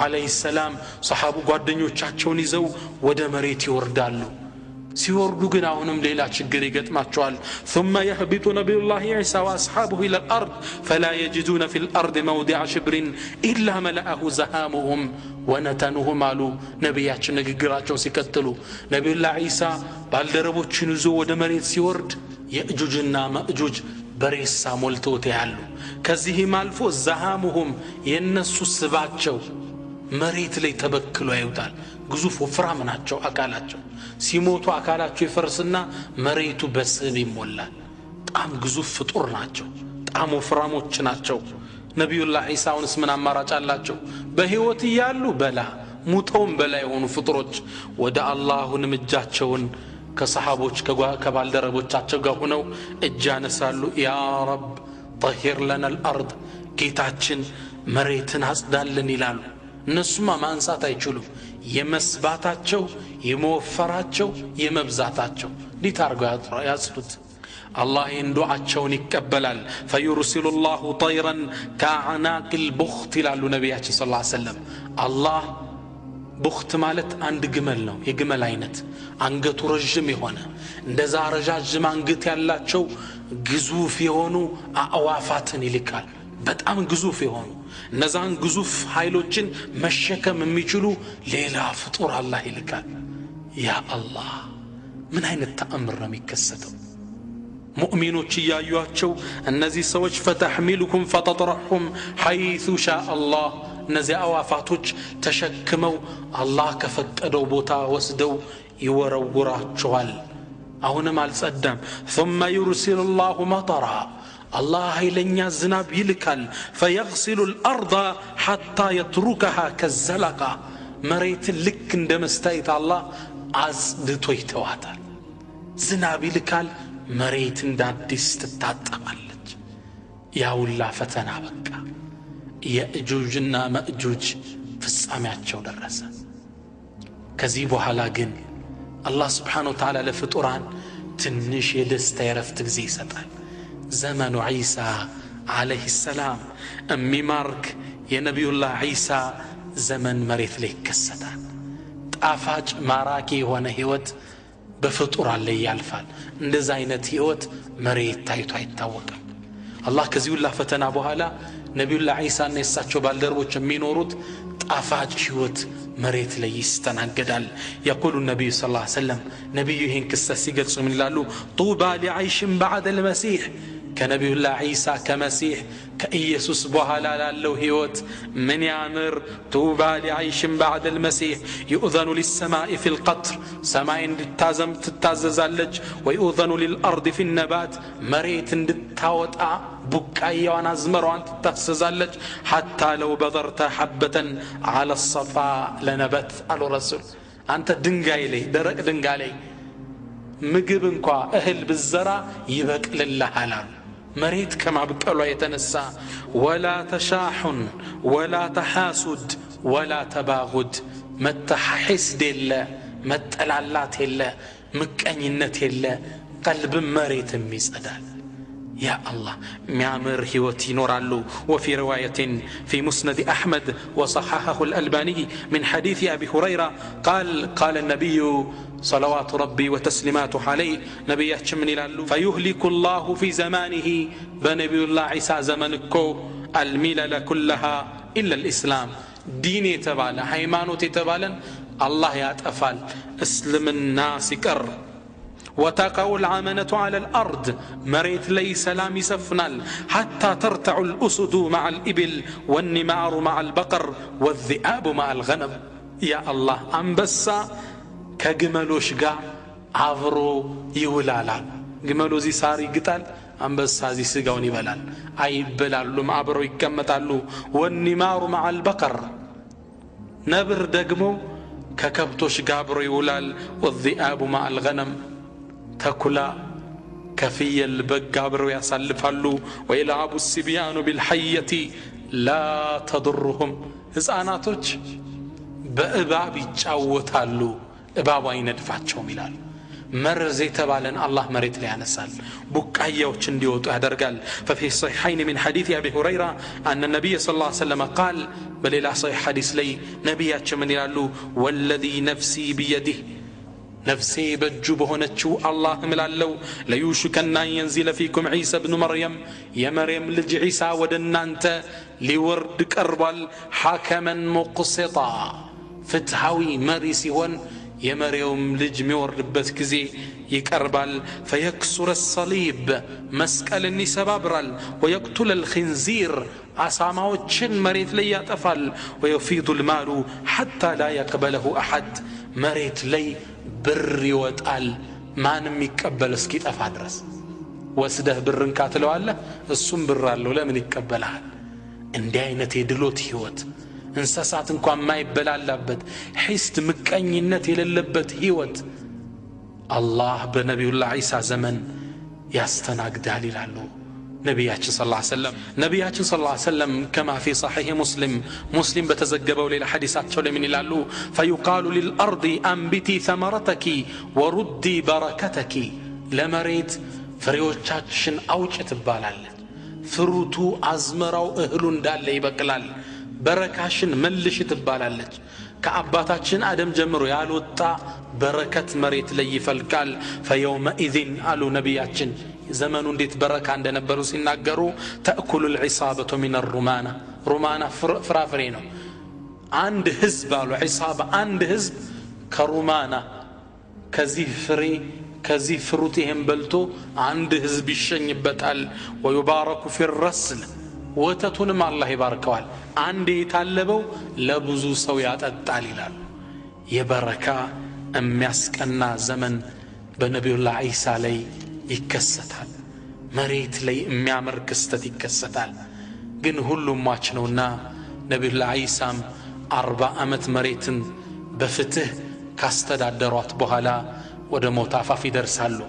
አለይሂ ሰላም ሰሃቡ ጓደኞቻቸውን ይዘው ወደ መሬት ይወርዳሉ ሲወርዱ ግን አሁንም ሌላ ችግር ይገጥማቸዋል ثم يهبط نبي الله عيسى واصحابه الى الارض فلا يجدون في الارض موضع شبر الا ملأه زهامهم ونتنهم አሉ ነብያችን ንግግራቸው ሲከተሉ ነብዩላህ ዒሳ ባልደረቦችን ይዞ ወደ መሬት ሲወርድ የእጁጅና ማእጁጅ በሬሳ ሞልተውት ያሉ ከዚህም አልፎ ዘሃሙሁም የነሱ ስባቸው መሬት ላይ ተበክሎ ያዩታል ግዙፍ ወፍራም ናቸው አካላቸው ሲሞቱ አካላቸው ይፈርስና መሬቱ በስብ ይሞላል ጣም ግዙፍ ፍጡር ናቸው ጣም ወፍራሞች ናቸው ነብዩላህ ዒሳውንስ ምን አማራጭ አላቸው በህይወት ይያሉ በላ ሙተውም በላይ የሆኑ ፍጡሮች ወደ አላህን እጃቸውን ከሰሃቦች ከባልደረቦቻቸው ጋር ሆነው እጅ ያነሳሉ ያ ረብ طهر لنا الارض ጌታችን መሬትን አጽዳልን ይላሉ እነሱማ ማንሳት አይችሉም የመስባታቸው የመወፈራቸው የመብዛታቸው ሊታርገው ያጽዱት الله يندعاቸውን ይቀበላል فيرسل الله طيرا كعناق البخت ይላሉ ነብያችን ሰለላሁ ዐለይሂ ወሰለም الله بخت ማለት አንድ ግመል ነው የግመል አይነት አንገቱ ረጅም የሆነ እንደዛ ረጃጅም አንገት ያላቸው ግዙፍ የሆኑ አዕዋፋትን ይልካል በጣም ግዙፍ የሆኑ እነዛን ግዙፍ ኃይሎችን መሸከም የሚችሉ ሌላ ፍጡር አላህ ይልካል ያ አላህ ምን አይነት ተአምር ነው የሚከሰተው ሙእሚኖች ያዩአቸው እነዚህ ሰዎች فتحملكم فتطرحهم حيث شاء الله እነዚህ አዕዋፋቶች ተሸክመው አላህ ከፈቀደው ቦታ ወስደው ይወረውራቸዋል አሁንም አልጸዳም ثم يرسل الله مطرا الله ኃይለኛ ዝናብ ይልካል فيغسل الارض حتى يتركها كالزلقه መሬት ልክ እንደ መስታይት አላህ አጽድቶ ይተዋታል ዝናብ ይልካል መሬት እንዳዲስ ትታጠባለች ያውላ ፈተና በቃ የእጁጅና መእጁጅ ፍጻሜያቸው ደረሰ ከዚህ በኋላ ግን አላህ Subhanahu Wa Ta'ala ለፍጡራን ትንሽ የደስታ የረፍት ጊዜ ይሰጣል ዘመኑ ዒሳ عليه السلام የሚማርክ የነቢዩላህ ዒሳ ዘመን መሬት ላይ ይከሰታል ጣፋጭ ማራኪ የሆነ ህይወት በፍጡራን ላይ ያልፋል እንደዛ አይነት ህይወት መሬት ታይቶ አይታወቅም አላህ ከዚህ ሁሉ ፈተና በኋላ ነቢዩላህ ዒሳ እና የሳቸው ባልደረቦች የሚኖሩት ጣፋጭ ህይወት መሬት ላይ ይስተናገዳል يقول النبي صلى الله عليه وسلم ነብዩ ይህን ክስተት ሲገልጹ ምን ይላሉ طوبى لعيش بعد المسيح ከነቢዩላህ ዒሳ ከመሲህ ከኢየሱስ በኋላ ላለው ህይወት ምን ያምር طوبى لعيش بعد المسيح يؤذن للسماء في القطر ሰማይ እንድታዘም ትታዘዛለች ويؤذن للارض في النبات መሬት እንድታወጣ ቡቃያዋን አዝመሯን ትታዘዛለች حتى لو بذرت حبة على الصفا لنبت على الرسول አንተ ድንጋይ ላይ ደረቅ ድንጋይ ላይ ምግብ እንኳን እህል ብዘራ ይበቅልልሃል መሬት ከማብቀሏ የተነሳ ولا تشاحن ولا تحاسد ولا تباغض متحسد የለ መጠላላት የለ ምቀኝነት የለ ቀልብ መሬትም ይጸዳል يا الله معمر هيوتي نورالو وفي رواية في مسند أحمد وصححه الألباني من حديث أبي هريرة قال النبي صلوات ربي وتسليماته عليه نبي يحشمني لالو فيهلك الله في زمانه بنبي الله عيسى زمنكو الملل كلها إلا الإسلام ديني تبالا حيمانوتي تبالا الله يتأفال اسلم الناس كر وتقع العمنة على الأرض مريت لي سلام سفنال حتى ترتع الأسد مع الإبل والنمار مع البقر والذئاب مع الغنم يا الله أنبسا كجملوش قا عبرو يولالال جملو زي ساري قتال أنبسا زي سقوني بلال أي بلال لما عبرو يكمتالو والنمار مع البقر نبر دقمو ككبتوش قابرو يولال والذئاب مع الغنم تاكلا كفي البقابرو يسلفالو ويلعب السبيان بالحية لا تضرهم ሕፃናቶች በእባብ ይጫወታሉ እባብ አይነድፋቸው ይላል مرز يتبالن الله مريت لي عنسال بقاياوچ እንዲወጡ ያደርጋል ففي الصحيحين من حديث ابي هريره ان النبي صلى الله عليه وسلم قال بليلا صحيح حديث لي نبياچ من يلالو والذي نفسي بيده نفسي بجو بهونچو الله ملالو ليوشكن ينزل فيكم عيسى ابن مريم يا مريم لج عيسى ودنانت ليورد قربال حكما مقسطا فتحوي مريسيون يا مريم لج ميوردبت كزي يقربال فيكسر الصليب مسكل النسبابرال ويقتل الخنزير عصاماوچن مريت لي يطفال ويفيض المال حتى لا يقبله احد مريت لي بر يوطال ማንም ይቀበል እስኪ ጠፋ ድረስ ወስደህ ብርን ካትለዋለህ እሱም ብር አለው ለምን ይቀበላል እንዲህ አይነት የድሎት ህይወት እንስሳት እንኳን ማይበላላበት ሒስት ምቀኝነት የሌለበት ህይወት አላህ በነቢዩላህ ዒሳ ዘመን ያስተናግዳል ይላሉ ነብያችን ሰለላሁ ዐለይሂ ወሰለም كما في صحيح مسلم بتزغبوا ليله حديثاቸው ለምን ይላሉ فيقال للارض انبتي ثمرتك وردي بركتك ለመሬት ፍሬዎቻችን አውጭ ትባላለች ፍሩቱ አዝመራው እህሉ እንዳለ ይበቅላል በረካሽን መልሽ ትባላለች ከአባታችን አደም ጀምሮ ያልወጣ በረከት መሬት ላይ ይፈልቃል فيومئذ قالوا ነብያችን زمن እንዴት በረካ እንደነበሩ ሲናገሩ تاكل العصابه من الرمانه رومانا ፍራፍሬ ነው አንድ ህዝብ አሉ ዒሳባ አንድ ህዝብ ከሩማና ከዚህ ፍሬ ከዚህ ፍሩት ይሄን በልቶ አንድ ህዝብ ይሸኝበታል ويبارك في الرسل ወተቱንም አላህ ይባርከዋል አንዴ የታለበው ለብዙ ሰው ያጠጣል ይላል የበረካ የሚያስቀና ዘመን በነቢዩላህ ዒሳ ላይ ይከሰታል መሬት ላይ የሚያምር ክስተት ይከሰታል ግን ሁሉም ማች ነውና ነቢዩላህ ዒሳም 40 አመት መሬትን በፍትህ ካስተዳደሯት በኋላ ወደ ሞት አፋፍ ይደርሳሉ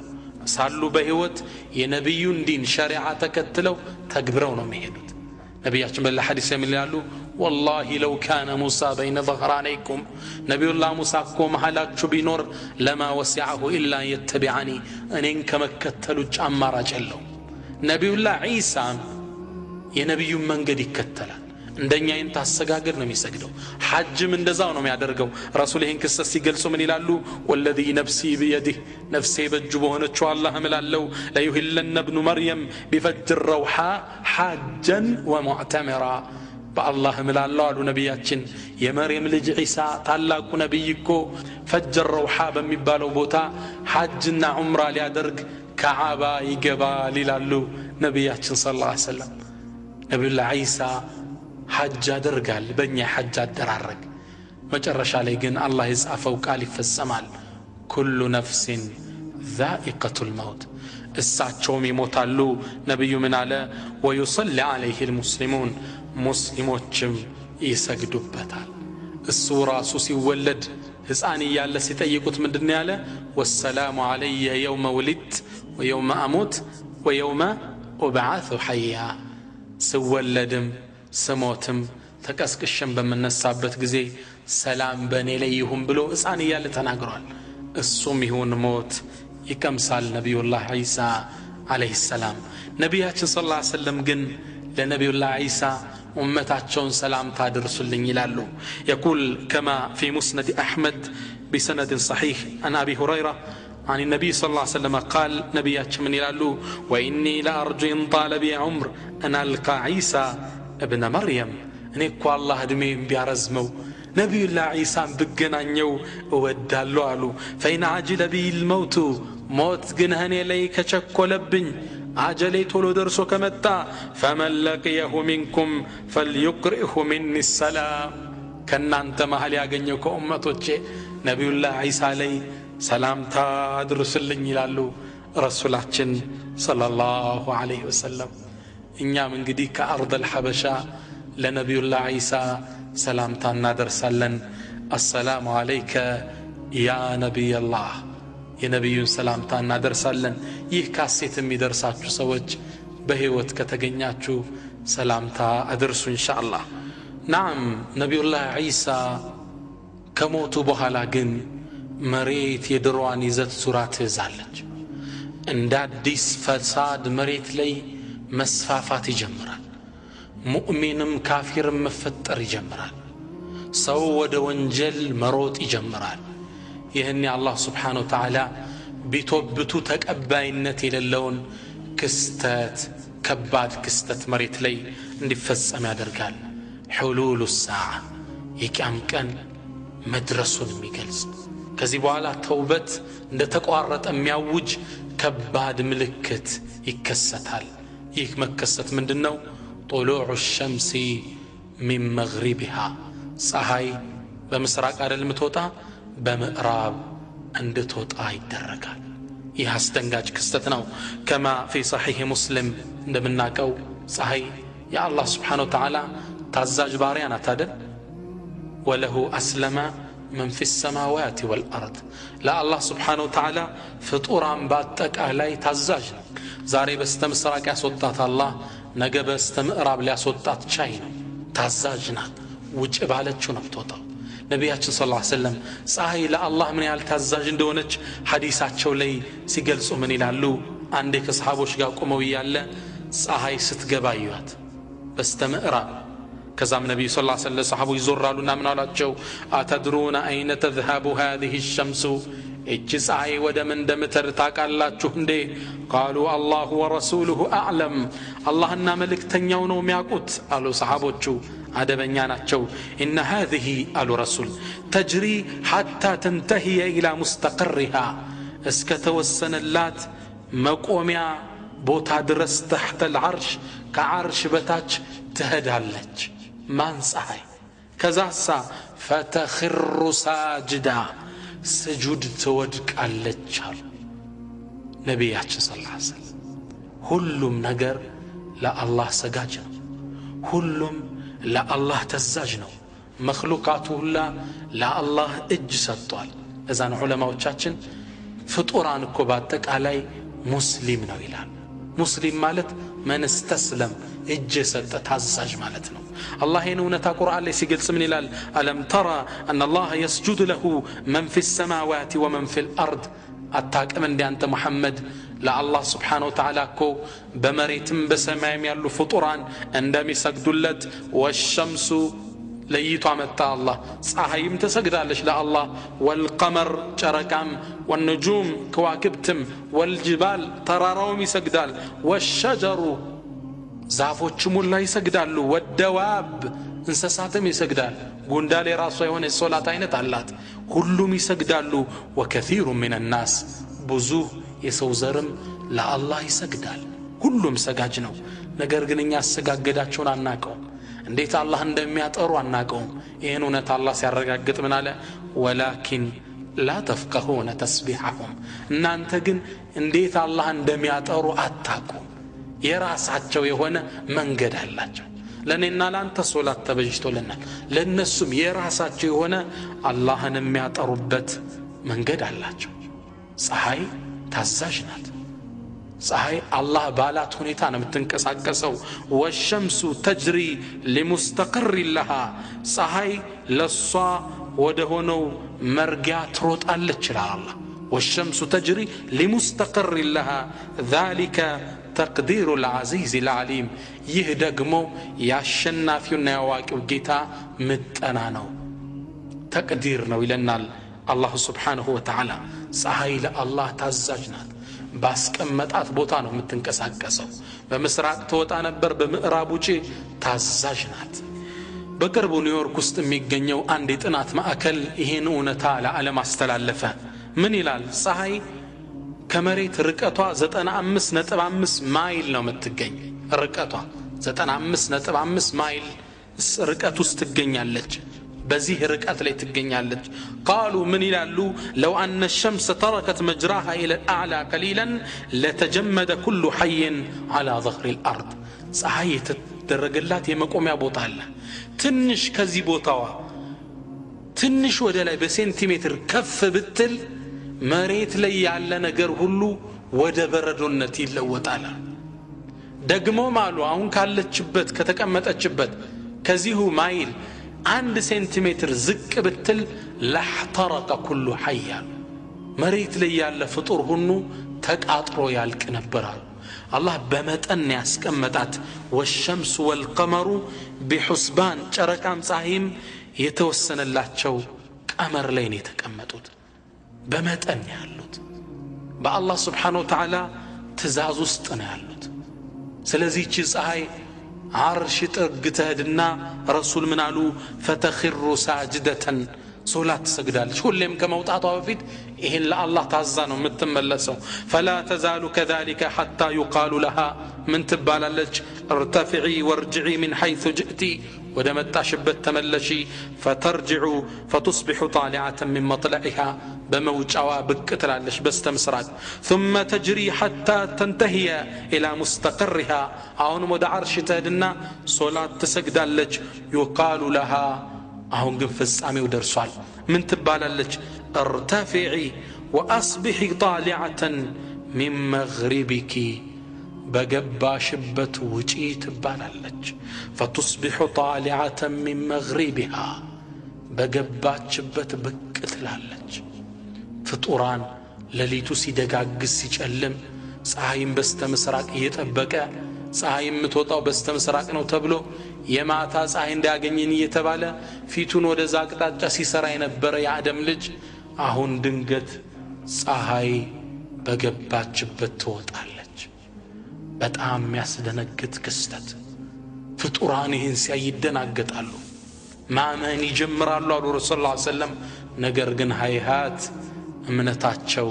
ሳሉ በህይወት የነብዩን ዲን ሸሪዓ ተከትለው ተግብረው ነው የሚሄዱት ነብያችን በሐዲስ የሚላሉ والله لو كان موسى بين ظهرانيكم نبي الله موسى كو محلاچو بينور لما وسعه الا يتبعني انين كمكتلو ጫማራጭ የለው ነብዩ الله عيسى የነብዩን መንገድ ይከተላል እንደኛ አይነት አሰጋገድ ነው የሚሰግደው ሐጅም እንደዛው ነው የሚያደርገው ረሱል ይሄን ክስተት ሲገልጹ ምን ይላሉ ወለዚ ነፍሲ በየዲህ ነፍሴ በእጁ በሆነችው አላህ እምላለሁ ለይህለነ ኢብኑ መርየም ቢፈጅር ረውሃ ሐጀን ወሙዕተመራ በአላህ እምላለሁ አሉ ነቢያችን የመርየም ልጅ ዒሳ ታላቁ ነብይ እኮ ፈጅር ረውሃ በሚባለው ቦታ ሐጅና ዑምራ ሊያደርግ ከዓባ ይገባል ይላሉ ነቢያችን ሰለላሁ ዐለይሂ ወሰለም ነብዩላህ ዒሳ ሐጅ አደርጋል በእኛ ሐጅ አደራረግ መጨረሻ ላይ ግን አላህ የጻፈው ቃል ይፈጸማል ኩሉ ነፍሲን ዛኢቀቱል መውት እሳቸውም ይሞታሉ ነብዩ ምን አለ ወይصلي عليه المسلمون ሙስሊሞችም ይሰግዱበታል እሱ ራሱ ሲወለድ ሕፃን እያለ ሲጠይቁት ምንድነው ያለ ወሰላሙ ዐለየ የውመ ወሊድት ወየውመ አሙት ወየውመ ኡብዓث ሐያ ስወለድም ስሞትም ተቀስቅሸም በመነሳበት ጊዜ ሰላም በእኔ ላይ ይሁን ብሎ ሕፃን እያለ ተናግሯል እሱም ይሁን ሞት ይቀምሳል ነቢዩላህ ዒሳ አለይሂ ሰላም ነቢያችን ሰለላሁ ዐለይሂ ወሰለም ግን ለነቢዩላህ ዒሳ ኡመታቸውን ሰላም ታደርሱልኝ ይላሉ يقول كما في مسند أحمد بسند صحيح عن أبي هريرة عن النبي صلى الله عليه وسلم قال نبياتش من يلالو وإني لأرجو إن طال بي عمر أن ألقى عيسى ابن مريم أنيكو الله دمين بيارزمو نبي الله عيسى بقنانيو ودالو علو فإن عجل بي الموت موت قنهني ليك شكو لبن عجلي تولو درسو كمتا فمن لقيه منكم فليقرئه مني السلام كنا أنت محل يغنيكو أمتوچه نبي الله عيسى لي سلام تادرسلن يلالو رسولاتشن صلى الله عليه وسلم እኛም እንግዲህ ከአርድ الحبሻ ለነብዩላህ ዒሳ ሰላምታ እናደርሳለን السلام عليك يا نبي الله የነብዩን ሰላምታ እናደርሳለን ይህ ካሴት የሚደርሳችሁ ሰዎች በህይወት ከተገኛችሁ ሰላምታ አድርሱ ኢንሻአላህ ናም ነብዩላህ ዒሳ ከሞቱ በኋላ ግን መሬት የድሮዋን ይዘት ዙራ ትይዛለች እንደ አዲስ ፈሳድ መሬት ላይ መስፋፋት ይጀምራል ሙእሚንም ካፊርም መፈጠር ይጀምራል ሰው ወደ ወንጀል መሮጥ ይጀምራል ይህን አላህ Subhanahu Wa Ta'ala ቢቶብቱ ተቀባይነት የሌለውን ክስተት ከባድ ክስተት መሬት ላይ እንዲፈጸም ያደርጋል حلول الساعة የቂያም ቀን መድረሱን የሚገልጽ ከዚህ በኋላ ተውበት እንደተቋረጠ የሚያውጅ ከባድ ምልክት ይከሰታል ይህ መከሰት ምንድነው طلوع الشمس من مغربها ፀሐይ በምስራቅ አይደል የምትወጣ በምዕራብ እንድትወጣ ይደረጋል ይህ አስደንጋጭ ክስተት ነው كما في صحيح مسلم እንደምናቀው ፀሐይ የአላህ Subhanahu Wa Ta'ala ታዛዥ ባሪያ ናት አይደል وله أسلم من في السماوات والأرض لا الله سبحانه وتعالى فطوران باتقالاي ታዛዥ ነው ዛሬ በስተምስራቅ ያስወጣት አላህ ነገ በስተምዕራብ ሊያስወጣት ቻይ ነው ታዛዥ ናት ውጭ ባለችው ነው ተወጣው ነቢያችን ሰለላሁ ዐለይሂ ወሰለም ፀሐይ ለአላህ ምን ያህል ታዛዥ እንደሆነች ሐዲሳቸው ላይ ሲገልጹ ምን ይላሉ አንዴ ከሰሃቦች ጋር ቆመው ይያለ ፀሐይ ስትገባ ይዋት በስተምዕራብ كزام النبي صلى الله عليه وسلم صحابه يزورالو نا من አላቸው አተድሩና አይነ ተذهب هذه الشمس እጅሳይ ወደ ምን እንደምትር ታቃላችሁ እንዴ قالوا الله ورسوله اعلم اللهና መልእክተኛው ነው የሚያውቁት አሉ ሰሃቦቹ አደበኛ ናቸው ان هذه አሉ ረሱል تجري حتى تنتهي الى مستقرها እስከ ተወሰነላት መቆሚያ ቦታ ድረስ تحت العرش ከዓርሽ በታች ትሄዳለች ማን ፀሐይ ከዛሳ فتخر ساجدا سجود ትወድቃለች አሉ ነቢያችን ሰለላሁ ዐለይሂ ወሰለም ሁሉም ነገር ለአላህ ሰጋጅ ነው ሁሉም ለአላህ ተዛዥ ነው መخلوቃቱ ሁሉ ለአላህ እጅ ሰጥቷል እዛን ዑለማዎቻችን ፍጡራን እኮ በአጠቃላይ ሙስሊም ነው ይላል ሙስሊም ማለት من استسلم እጅ ሰጠ ታዛዥ ማለት ነው الله ينونة قرآن ليس يقول من الال ألم ترى أن الله يسجد له من في السماوات ومن في الأرض أتاك من دي أنت محمد ለአላህ Subhanahu Wa Ta'ala እኮ በመሬትም በሰማይም ያሉ ፍጡራን እንደሚሰግዱለት ወሸምሱ ለይቶ አመጣ አላህ ፀሐይም ተሰግዳለች ለአላህ ወልቀመር ጨረቃም ወንጁም ከዋክብትም ወልጅባል ተራራውም ይሰግዳል ወሸጀሩ ዛፎችም ሁላ ይሰግዳሉ ወደዋብ እንስሳትም ይሰግዳል ጉንዳሌ ራሱ የሆነ ሶላት አይነት አላት ሁሉም ይሰግዳሉ ወከثير من الناس ብዙ የሰው ዘርም ለአላህ ይሰግዳል ሁሉም ሰጋጅ ነው ነገር ግን እኛ አሰጋገዳቸውን አናቀው እንዴት አላህ እንደሚያጠሩ አናቀው ይሄን እውነት አላህ ሲያረጋግጥ ምን አለ ወላኪን ላ ተፍቀሁነ ተስቢሐሁም እናንተ ግን እንዴት አላህ እንደሚያጠሩ አታቁ የራሳቸው የሆነ መንገድ አላቸው ለኔና ላንተ ሶላት ተበጅቶልናል ለነሱም የራሳቸው የሆነ አላህን የሚያጠሩበት መንገድ አላቸው ፀሐይ ታዛዥ ናት ፀሐይ አላህ ባላት ሁኔታ ነው የምትንቀሳቀሰው ወሸምሱ ተጅሪ ለሙስተቀር لها ፀሐይ ለሷ ወደ ሆነው መርጊያ ትሮጣለች ይላል አላህ والشمس تجري لمستقر لها ذلك تقدير العزيز العليم ይህ ደግሞ ያሸናፊውና ያዋቂው ጌታ ምጠና ነው ተቅዲር ነው ይለናል አላህ Subhanahu Wa Ta'ala ፀሐይ ለአላህ ታዛዥ ናት ባስቀመጣት ቦታ ነው የምትንቀሳቀሰው በምስራቅ ተወጣ ነበር በምዕራብ ውጪ ታዛዥ ናት በቅርቡ ኒውዮርክ ውስጥ የሚገኘው አንድ የጥናት ማዕከል ይሄን እውነታ ለዓለም አስተላለፈ ምን ይላል ፀሐይ ከመሬት ርቀቷ 95.5 ማይል ነው የምትገኝ ርቀቷ 95.5 ማይል ርቀት ውስጥ ትገኛለች በዚህ ርቀት ላይ ትገኛለች قالوا من ይላሉ لو ان الشمس تركت مجراها الى الاعلى قليلا لتجمد كل حي على ظهر الارض ፀሐይ ተደረገላት የመቆሚያ ቦታ አለ ትንሽ ከዚህ ቦታዋ ትንሽ ወደ ላይ በሴንቲሜትር ከፍ ብትል መሬት ላይ ያለ ነገር ሁሉ ወደ በረዶነት ይለወጣል ደግሞ ማሉ አሁን ካለችበት ከተቀመጠችበት ከዚሁ ማይል 1 ሴንቲሜትር ዝቅ ብትል ለحترق كل حي መሬት ላይ ያለ ፍጡር ሁሉ ተቃጥሎ ያልቅ ነበር አላህ በመጠን ያስቀመጣት والشمس والقمر بحسبان ጨረቃም ፀሐይም የተወሰነላቸው ቀመር ላይ ነው የተቀመጡት በመጠን ያሉት በአላህ Subhanahu Wa Ta'ala ትእዛዝ ውስጥ ነው ያሉት ስለዚህ እቺ ፀሐይ عرش تقتهدنا رسول من علو فتخر ساجدة صلاة سجدالش كلهم كموطعطوا بفيت إهن الله تعزانه متملسوا فلا تزال كذلك حتى يقال لها من تبالالج ارتفعي وارجعي من حيث جئتي ودمت شبت تملشي فترجع فتصبح طالعة من مطلعها بموجعوا بكتلالش بس تمسرات ثم تجري حتى تنتهي إلى مستقرها عون مد عرش تهدنا صلاة تسجدالج يقال لها አሁን ግን ፍጻሜው ደርሷል ምን ትባላለች ارتفعي واصبحي طالعة من مغربك በገባሽበት ውጪ ትባላለች فتصبح طالعة من مغربها በገባችበት ብቅ ትላለች ፍጡራን ለሊቱ ሲደጋግስ ሲጨልም ፀሐይም በስተምስራቅ እየጠበቀ ፀሐይም የምትወጣው በስተምስራቅ ነው ተብሎ የማታ ፀሐይ እንዳያገኝን እየተባለ ፊቱን ወደዛ አቅጣጫ ሲሰራ የነበረ የአደም ልጅ አሁን ድንገት ፀሐይ በገባችበት ትወጣለች በጣም የሚያስደነግጥ ክስተት ፍጡራን ይህን ሲያይደናገጣሉ ማመን ይጀምራሉ አሉ ረሱላህ ሰለላሁ ዐለይሂ ወሰለም ነገር ግን ሃይሃት እምነታቸው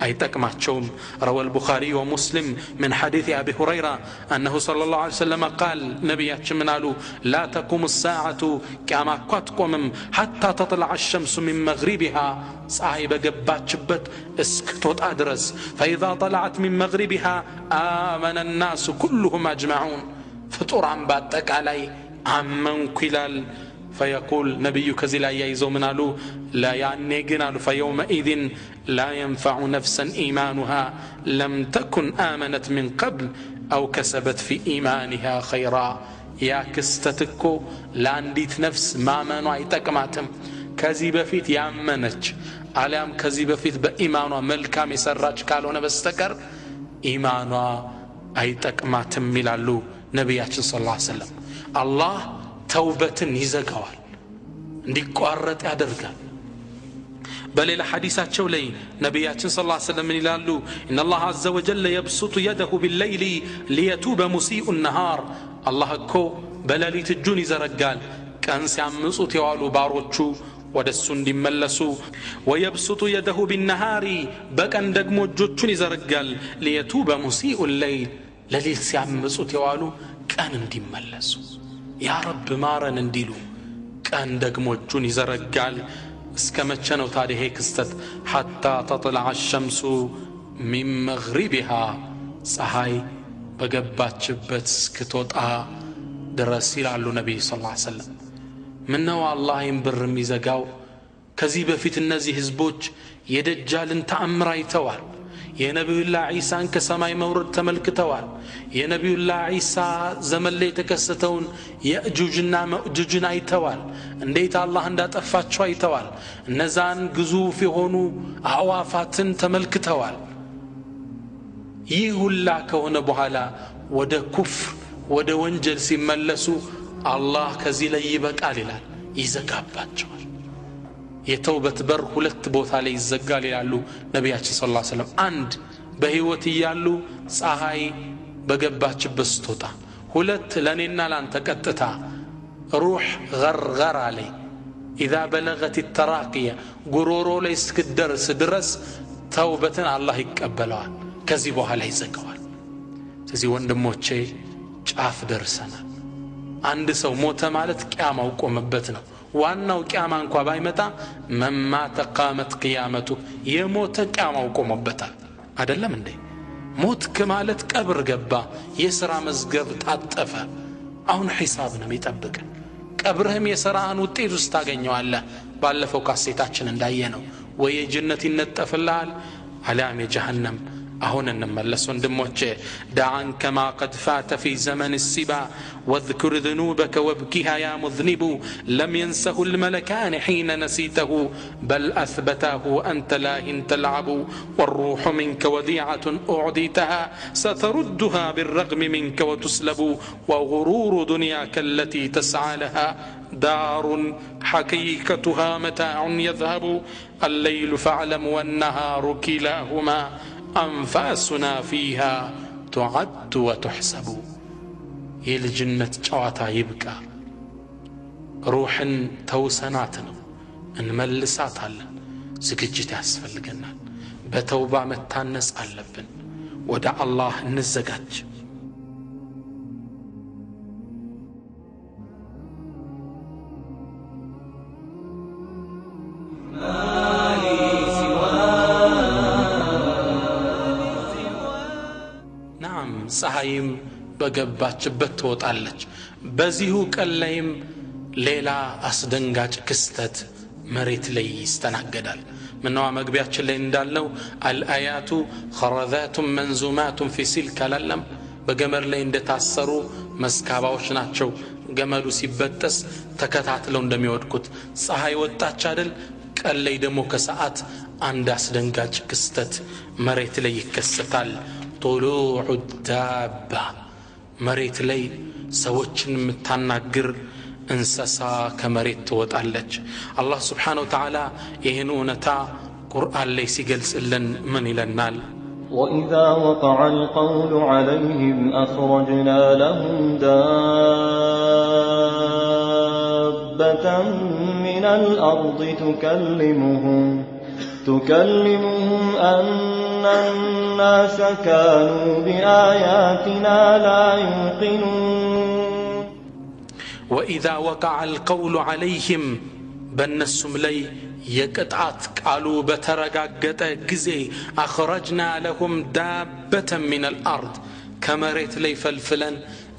أيتكماتشوم روى البخاري ومسلم من حديث أبي هريرة أنه صلى الله عليه وسلم قال نبياتش منالو لا تقوم الساعة كما قتكم حتى تطلع الشمس من مغربها صاحب قباتشبت اسكتوت أدرس فإذا طلعت من مغربها آمن الناس كلهم أجمعون فطور عن باتك علي عمن كلال فيقول نبي كزلا يايزو منالو لا يعني قنالو فيومئذ لا ينفع نفسا إيمانها لم تكن آمنت من قبل أو كسبت في إيمانها خيرا يا كستتكو لانديت نفس ما منو عيتكماتم كذب فيت يامنج علام كذب فيت بإيمانها ملكا مسراج كالونا بستكر ኢማኗ አይጠቅማትም ይላሉ ነቢያችን ሰለላሁ ዐለይሂ ወሰለም። አላህ ተውበትን ይዘጋዋል፣ እንዲቋረጥ ያደርጋል። በሌላ ሐዲሳቸው ላይ ነቢያችን ሰለላሁ ዐለይሂ ወሰለም ይላሉ ኢነላህ ዐዘ ወጀል የብሱጡ የደሁ ቢለይሊ ሊየቱበ ሙሲኡ ነሃር። አላህ እኮ በሌሊት እጁን ይዘረጋል ቀን ሲያምፁት የዋሉ ባሮቹ ወደሱ እንዲመለሱ። ወየብሱጡ የደሁ ቢነሃሪ በቀን ደግሞ እጆቹን ይዘረጋል ሊየቱበ ሙሲኡ ለይል ሌሊት ሲያምፁት የዋሉ ቀን እንዲመለሱ ያ ረብ ማረን እንዲሉ ቀን ደግሞ እጁን ይዘረጋል። እስከ መቼ ነው ታዲያ ይሄ ክስተት? ሐታ ተጥለዐ ሸምሱ ሚን መግሪቢሃ ፀሐይ በገባችበት እስክትወጣ ድረስ ይላሉ ነቢይ ሰለላሁ ዐለይሂ ወሰለም። ምነው አላህ ይህን በር የሚዘጋው? ከዚህ በፊት እነዚህ ህዝቦች የደጃልን ተአምር አይተዋል። የነቢዩላህ ዒሳን ከሰማይ መውረድ ተመልክተዋል። የነቢዩላህ ዒሳ ዘመን ላይ የተከሰተውን የእጁጅና መእጁጅን አይተዋል። እንዴት አላህ እንዳጠፋቸው አይተዋል። እነዛን ግዙፍ የሆኑ አዕዋፋትን ተመልክተዋል። ይህ ሁላ ከሆነ በኋላ ወደ ኩፍር ወደ ወንጀል ሲመለሱ አላህ ከዚህ ላይ ይበቃል ይላል፣ ይዘጋባቸዋል። የተውበት በር ሁለት ቦታ ላይ ይዘጋል ይላሉ ነቢያችን ሰለላሁ ዐለይሂ ወሰለም። አንድ በህይወት እያሉ ፀሐይ በገባችበት ስትወጣ፣ ሁለት ለኔና ላንተ ቀጥታ ሩህ ገርገራ ላይ ኢዛ በለገት ተራቂያ ጉሮሮ ላይ እስክደርስ ድረስ ተውበትን አላህ ይቀበለዋል። ከዚህ በኋላ ይዘጋዋል። ስለዚህ ወንድሞቼ ጫፍ ደርሰናል። አንድ ሰው ሞተ ማለት ቂያማው ቆመበት ነው። ዋናው ቂያማ እንኳ ባይመጣ መማተ ቃመት ቂያመቱ የሞተ ቂያማው ቆመበታል። አይደለም እንዴ? ሞት ከማለት ቀብር ገባ፣ የሥራ መዝገብ ታጠፈ። አሁን ሒሳብ ነው የሚጠብቅ። ቀብርህም የሥራህን ውጤት ውስጥ ታገኘዋለህ። ባለፈው ካሴታችን እንዳየነው ወይ የጀነት ይነጠፍልሃል አልያም የጀሃነም። አሁን እንመለስ ወንድሞቼ። دعا كما قد فات في زمن السبا واذكر ذنوبك وابكها يا مذنب لم ينسه الملكان حين نسيته بل أثبتاه أنت لاهٍ تلعب والروح منك وديعة أعديتها ستردها بالرغم منك وتسلب وغرور دنياك التي تسعى لها دار حقيقتها متاع يذهب الليل فاعلم والنهار كلاهما أنفاسنا فيها تعد وتحسب. የልጅነት ጨዋታ ይብቃ። ሩሕን ተውሰናት ነው እንመልሳታለን። ዝግጅት ያስፈልገናል። በተውባ መታነጽ አለብን። ወደ አላህ እንዘጋጅ። ፀሐይም በገባችበት ትወጣለች። በዚሁ ቀን ላይም ሌላ አስደንጋጭ ክስተት መሬት ላይ ይስተናገዳል። ምነዋ መግቢያችን ላይ እንዳልነው አልአያቱ ኸረዛቱን መንዙማቱን ፊ ሲልክ አላለም። በገመድ ላይ እንደታሰሩ መስካባዎች ናቸው። ገመዱ ሲበጠስ ተከታትለው እንደሚወድቁት ፀሐይ ወጣች አይደል? ቀን ላይ ደግሞ ከሰዓት አንድ አስደንጋጭ ክስተት መሬት ላይ ይከሰታል። طلوع الدابة مريت لي سوچن متناغر انسسا كمريت توطالج. الله سبحانه وتعالى يهنونتا قرآن لي سيغلصلن من يلنال وإذا وقع القول عليهم أخرجنا لهم دابة من الأرض تكلمهم أن الناس كانوا بآياتنا لا يوقنون. وإذا وقع القول عليهم بنسم لي يقطعت قالوا بترغاغطه غزي أخرجنا لهم دابة من الأرض كمريت لي فلفلن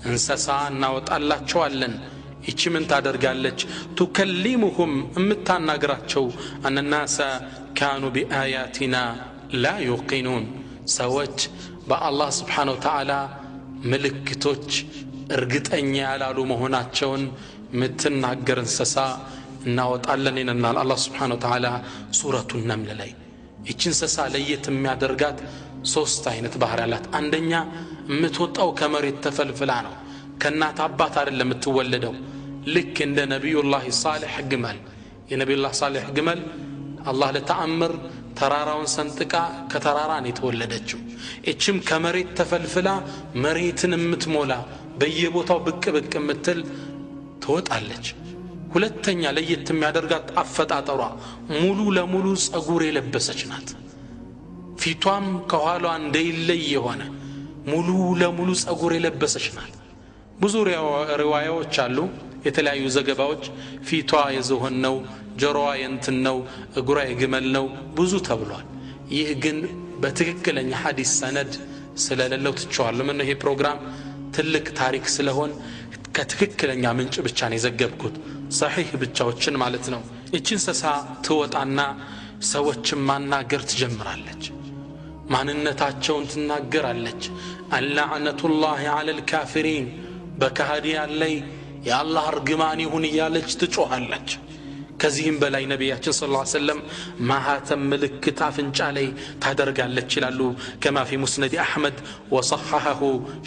انسسا እናወጣላቸዋለን። ይቺ ምን ታደርጋለች? تكلمهم እምታናግራቸው أن الناس كانوا بآياتنا لا يوقنون ሰዎች በአላህ Subhanahu Wa Ta'ala ምልክቶች እርግጠኛ ያላሉ መሆናቸውን ምትናገር እንስሳ እናወጣለን ይነናል አላህ Subhanahu Wa Ta'ala ሱረቱ ነምል ላይ። ይቺ እንስሳ ለየት የሚያደርጋት ሶስት አይነት ባህር ያላት አንደኛ የምትወጣው ከመሬት ተፈልፍላ ነው ከናት አባት አይደለም የምትወለደው ልክ እንደ ነብዩላህ ሷሊህ ግመል የነብዩላህ ሷሊህ ግመል አላህ ለተአምር ተራራውን ሰንጥቃ ከተራራ ነው የተወለደችው እቺም ከመሬት ተፈልፍላ መሬትን የምትሞላ በየቦታው ብቅ ብቅ የምትል ትወጣለች ሁለተኛ ለየት የሚያደርጋት አፈጣጠሯ ሙሉ ለሙሉ ጸጉር የለበሰች ናት ፊቷም ከኋላዋ እንደይለይ የሆነ ሙሉ ለሙሉ ጸጉር የለበሰች ናት ብዙ ሪዋያዎች አሉ የተለያዩ ዘገባዎች ፊቷ የዝሆን ነው ጆሮዋ የእንትን ነው እግሯ የግመል ነው ብዙ ተብሏል ይህ ግን በትክክለኛ ሐዲስ ሰነድ ስለሌለው ትቸዋለሁ ምን ይሄ ፕሮግራም ትልቅ ታሪክ ስለሆነ ከትክክለኛ ምንጭ ብቻ ነው የዘገብኩት صحيح ብቻዎችን ማለት ነው እቺ እንስሳ ትወጣና ሰዎችን ማናገር ትጀምራለች ማንነታቸውን ትናገራለች አልላዕነቱላሂ ዐለል ካፊሪን በካህዲያን ላይ የአላህ እርግማን ይሁን እያለች ትጮኻለች ከዚህም በላይ ነብያችን ሰለላሁ ዐለይሂ ወሰለም ማህተም ምልክት አፍንጫ ላይ ታደርጋለች ይላሉ كما في مسند احمد وصححه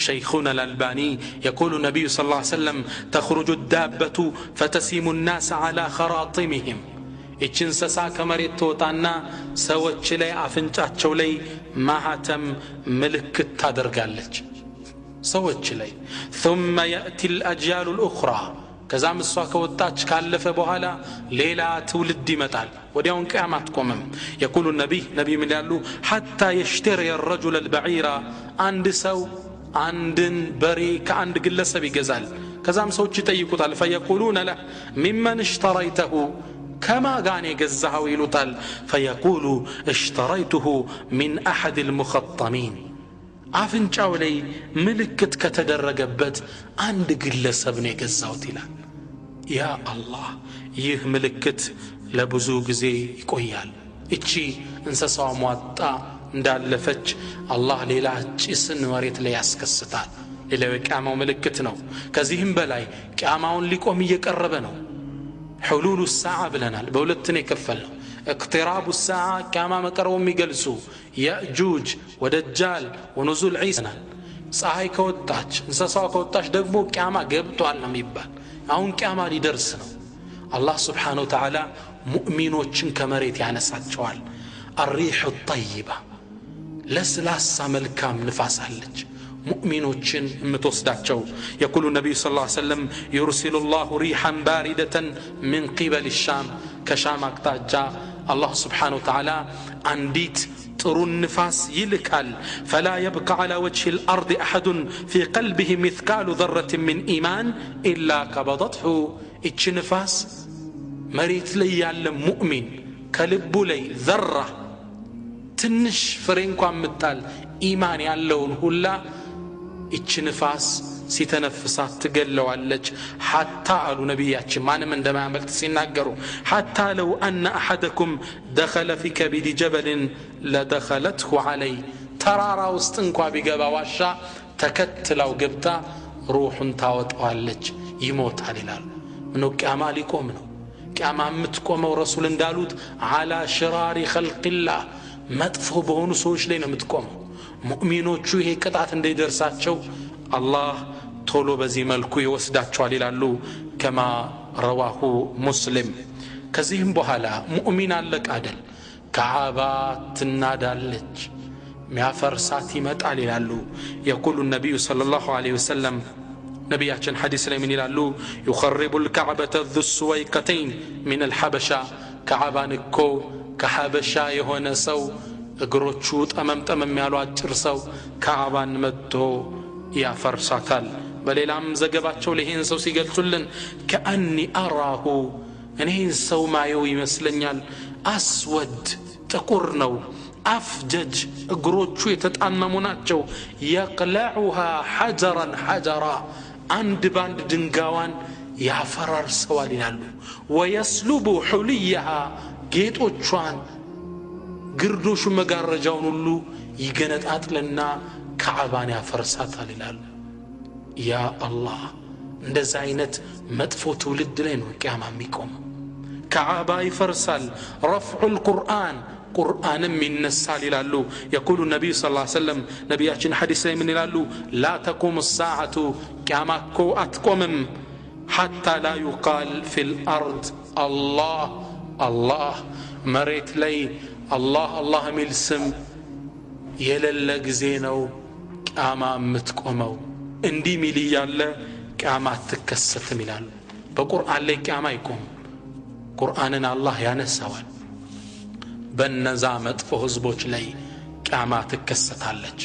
شيخنا الالباني يقول النبي صلى الله عليه وسلم تخرج الدابة فتسيم الناس على خراطمهم እቺን እንስሳ ከመሬት ትወጣና ሰዎች ላይ አፍንጫቸው ላይ ማህተም ምልክት ታደርጋለች ሰዎች ላይ ثم ياتي الاجيال الاخرى ከዛም እሷ ከወጣች ካለፈ በኋላ ሌላ ትውልድ ይመጣል ወዲያውን ቂያማት ቆመም يقول النبي ምን ያሉ حتى يشتري الرجل البعير አንድ ሰው አንድን በሬ ከአንድ ግለሰብ ይገዛል ከዛም ሰዎች ይጠይቁታል فيقولون له ممن اشتريته كما غاني جزاه يلوتال فيقول اشتريته من احد المخطمين አፍንጫው ላይ ምልክት ከተደረገበት አንድ ግለሰብ ነው የገዛውት ይላል ያ አላህ ይህ ምልክት ለብዙ ጊዜ ይቆያል እቺ እንስሳው ሟጣ እንዳለፈች አላህ ሌላ ጭስን መሬት ላይ ያስከስታል ሌላው የቂያማው ምልክት ነው ከዚህም በላይ ቂያማውን ሊቆም እየቀረበ ነው حلول الساعه ብለናል በሁለት ነው የከፈልነው اقتراب الساعه كما مقروا ميغلسو ياجوج ودجال ونزول عيسى ፀሐይ ከወጣች እንስሳው ከወጣች ደግሞ ቂያማ ገብቷል ነው የሚባል አሁን ቂያማ ሊደርስ ነው አላህ Subhanahu Wa Ta'ala ሙእሚኖችን ከመሬት ያነሳቸዋል الريح الطيبه ለስላሳ መልካም ንፋስ አለች مؤمنوچن متوسداچو يقول النبي صلى الله عليه وسلم يرسل الله ريحا باردة من قبل الشام كشام اقطاجا الله سبحانه وتعالى عنديت ጥሩ ንፋስ ይልካል فلا يبقى على وجه الارض احد في قلبه مثقال ذره من ايمان الا قبضته እቺ ንፋስ መሬት ላይ ያለ ሙእሚን ከልቡ ላይ ذره ትንሽ ፍሬ እንኳን ምጣል ኢማን ያለውን ሁላ እቺ ንፋስ ሲተነፍሳት ትገለዋለች حتى አሉ ነብያችን ማንም እንደማያመልጥ ሲናገሩ حتى لو ان احدكم دخل في كبد جبل لدخلته عليه ተራራ ውስጥ እንኳን ቢገባ ዋሻ ተከትለው ገብታ ሩሁን ታወጣዋለች ይሞታል ይላል ነው ቂያማ ሊቆም ነው ቂያማ የምትቆመው ረሱል እንዳሉት على شرار خلق الله መጥፎ በሆኑ ሰዎች ላይ ነው የምትቆመው ሙእሚኖቹ ይሄ ቅጣት እንደይደርሳቸው አላህ ቶሎ በዚህ መልኩ ይወስዳቸዋል ይላሉ كما رواه مسلم ከዚህም በኋላ ሙእሚን አለቅ አይደል ከዓባ ትናዳለች ሚያፈርሳት ይመጣል ይላሉ يقول النبي صلى الله عليه وسلم ነብያችን ሐዲስ ላይ ምን ይላሉ يخرب الكعبة ذو السويقتين من الحبشة كعبان እኮ ከሐበሻ የሆነ ሰው እግሮቹ ጠመምጠመም ያሉ አጭር ሰው ከዓባን መጥቶ ያፈርሳታል በሌላም ዘገባቸው ለይህን ሰው ሲገልጹልን ከአኒ አራሁ እኔን ሰው ማየው ይመስለኛል አስወድ ጥቁር ነው አፍጀጅ እግሮቹ የተጣመሙ ናቸው يقلعها حجرا حجرا አንድ ባንድ ድንጋዋን ያፈራርሰዋል ይላሉ ويسلب حليها ጌጦቿን ግርዶሹ መጋረጃውን ሁሉ ይገነጣጥልና ከዓባን ያፈርሳታል ይላሉ ያ አላህ እንደዛ አይነት መጥፎ ትውልድ ላይ ነው ቂያማ የሚቆመው ከዓባ ይፈርሳል رفع القرآن ቁርአንም ይነሳል ይላሉ يقول النبي صلى الله عليه وسلم ነቢያችን ሐዲስ ላይ ምን ይላሉ لا تقوم الساعة ቂያማኮ አትቆምም حتى لا يقال في الأرض الله الله መሬት ላይ الله الله የሚል ስም የሌለ ጊዜ ነው ቂያማ የምትቆመው እንዲህ ሚል ያለ ቂያማ አትከሰትም ይላሉ በቁርአን ላይ ቂያማ አይቆም ቁርአንን አላህ ያነሳዋል በእነዛ መጥፎ ህዝቦች ላይ ቂያማ ትከሰታለች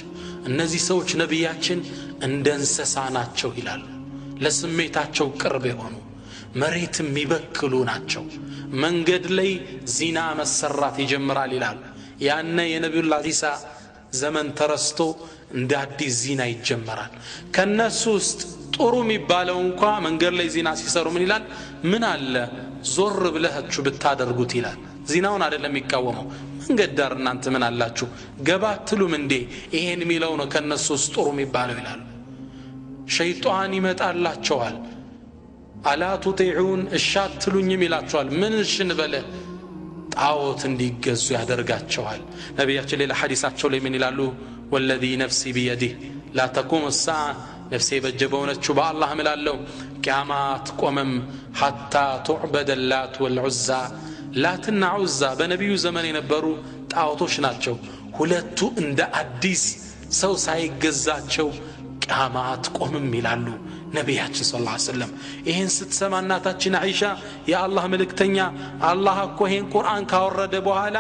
እነዚህ ሰዎች ነቢያችን እንደ እንስሳ ናቸው ይላሉ ለስሜታቸው ቅርብ የሆኑ መሬትም የሚበክሉ ናቸው መንገድ ላይ ዚና መሰራት ይጀምራል ይላሉ ያነ የነብዩላህ ኢሳ ዘመን ተረስቶ እንደ አዲስ ዚና ይጀምራል ከነሱ ውስጥ ጥሩ የሚባለው እንኳን መንገድ ላይ ዚና ሲሰሩ ምን ይላል ምን አለ ዞር ብለህችሁ ብታደርጉት ይላል ዚናውን አይደለም የሚቃወመው መንገድ ዳር እናንተ ምን አላችሁ ገባትሉም እንዴ ይሄን ሚለው ነው ከነሱ ውስጥ ጥሩ የሚባለው ይላል ሸይጣን ይመጣላቸዋል አላ ቱጢዑን እሻትሉኝም ይላቸዋል ምን እሽን በለ ጣዖት እንዲገዙ ያደርጋቸዋል ነቢያችን ሌላ ሐዲሳቸው ላይ ምን ይላሉ والذي نفسي بيده لا تقوم الساعة نفسي بجبونتشو بالله ملالو قيامات قومم حتى تعبد اللات والعزى لاتنا عزى بنبيو زمن ينبروا ጣዖቶች ናቸው ሁለቱ እንደ አዲስ ሰው ሳይገዛቸው ቂያማት ቆምም ይላሉ ነቢያችን ሰለላሁ ዐለይሂ ወሰለም ይሄን ስትሰማ እናታችን አይሻ የአላህ መልእክተኛ አላህ እኮ ይሄን ቁርአን ካወረደ በኋላ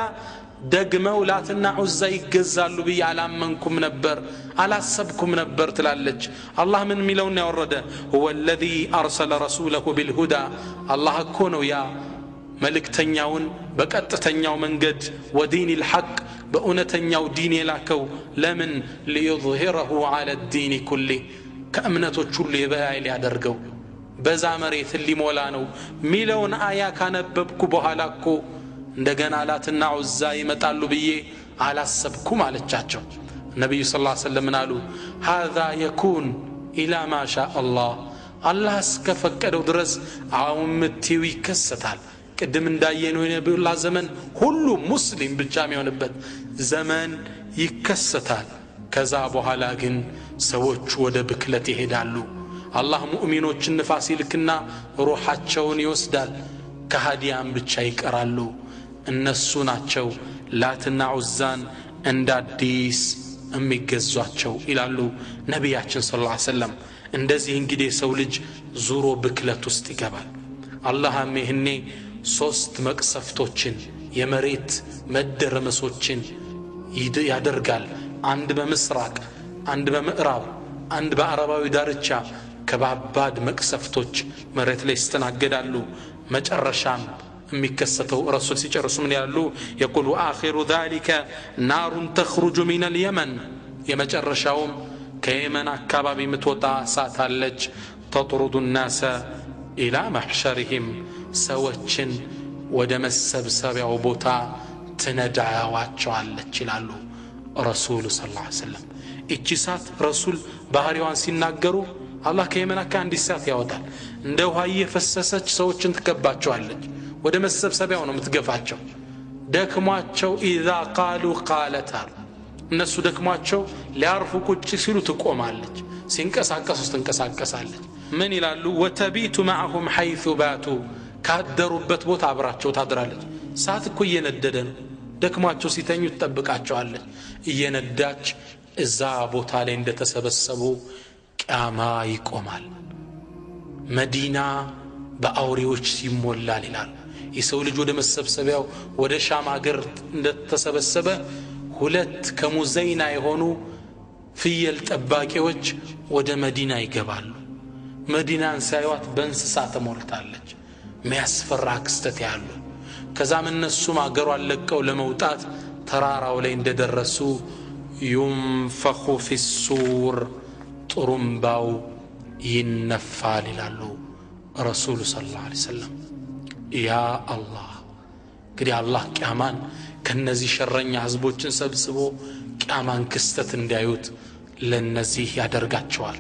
ደግመው ላትና ዑዛ ይገዛሉ በያላመንኩም ነበር አላሰብኩም ነበር ትላለች አላህ ምን ሚለውን ያወረደ هو الذي ارسل رسوله بالهدى አላህ እኮ ነው ያ መልእክተኛውን በቀጥተኛው መንገድ ወዲን الحق በእውነተኛው ዲን የላከው ለምን ليظهره على الدين كله ከእምነቶች ሁሉ የበላይ ሊያደርገው በዛ መሬት ሊሞላ ነው ሚለውን አያ ካነበብኩ በኋላ እኮ እንደገና ላትና ዑዛ ይመጣሉ ብዬ አላሰብኩም አለቻቸው ነብዩ ሰለላሁ ዐለይሂ ወሰለም አሉ هذا يكون الى ما شاء الله አላህ እስከፈቀደው ድረስ አውምቲው ይከሰታል ቅድም እንዳየነው የነብዩላህ ዘመን ሁሉ ሙስሊም ብቻ የሚሆንበት ዘመን ይከሰታል ከዛ በኋላ ግን ሰዎች ወደ ብክለት ይሄዳሉ አላህ ሙእሚኖችን ንፋስ ይልክና ሩሃቸውን ይወስዳል ከሃዲያን ብቻ ይቀራሉ እነሱ ናቸው ላትና ዑዛን እንደ አዲስ የሚገዟቸው ይላሉ ነቢያችን ሰለላሁ ዐለይሂ ወሰለም እንደዚህ እንግዲህ ሰው ልጅ ዙሮ ብክለት ውስጥ ይገባል አላህም ይህኔ ሶስት መቅሰፍቶችን የመሬት መደረመሶችን ያደርጋል አንድ በምስራቅ አንድ በምዕራብ አንድ በአረባዊ ዳርቻ ከባባድ መቅሰፍቶች መሬት ላይ ይስተናገዳሉ መጨረሻም የሚከሰተው ረሱል ሲጨርሱ ምን ያሉ يقول اخر ذلك نار تخرج من اليمن የመጨረሻውም ከየመን አካባቢ የምትወጣ እሳት አለች تطرد الناس الى محشرهم ሰዎችን ወደ መሰብሰቢያው ቦታ ትነዳዋቸዋለች ይላሉ ረሱል ሰለላሁ ዐለይሂ ወሰለም እቺ እሳት ረሱል ባህሪዋን ሲናገሩ አላህ ከየመን አንድ እሳት ያወጣል እንደ ውሃ እየፈሰሰች ሰዎችን ትከባቸዋለች ወደ መሰብሰቢያው ነው የምትገፋቸው ደክሟቸው اذا قالوا قالت እነሱ ደክሟቸው ሊያርፉ ቁጭ ሲሉ ትቆማለች ሲንቀሳቀሱ ትንቀሳቀሳለች ምን ይላሉ وتبيت معهم حيث باتوا ካደሩበት ቦታ አብራቸው ታድራለች ሳት እኮ እየነደደ ነው ደክሟቸው ሲተኙ ተጠብቃቸዋለች እየነዳች እዛ ቦታ ላይ እንደተሰበሰቡ ቂያማ ይቆማል መዲና በአውሬዎች ይሞላል ይላል የሰው ልጅ ወደ መሰብሰቢያው ወደ ሻም ሀገር እንደተሰበሰበ ሁለት ከሙዘይና የሆኑ ፍየል ጠባቂዎች ወደ መዲና ይገባሉ መዲናን ሳይዋት በእንስሳ ተሞልታለች የሚያስፈራ ክስተት ያሉ ከዛም እነሱም አገሯን ለቀው ለመውጣት ተራራው ላይ እንደደረሱ ينفخ في السور ጥሩምባው ይነፋል ይላሉ ረሱል ሰለላሁ ዐለይሂ ወሰለም ያ አላህ እንግዲህ አላህ ቂያማን ከነዚህ ሸረኛ ህዝቦችን ሰብስቦ ቂያማን ክስተት እንዲያዩት ለነዚህ ያደርጋቸዋል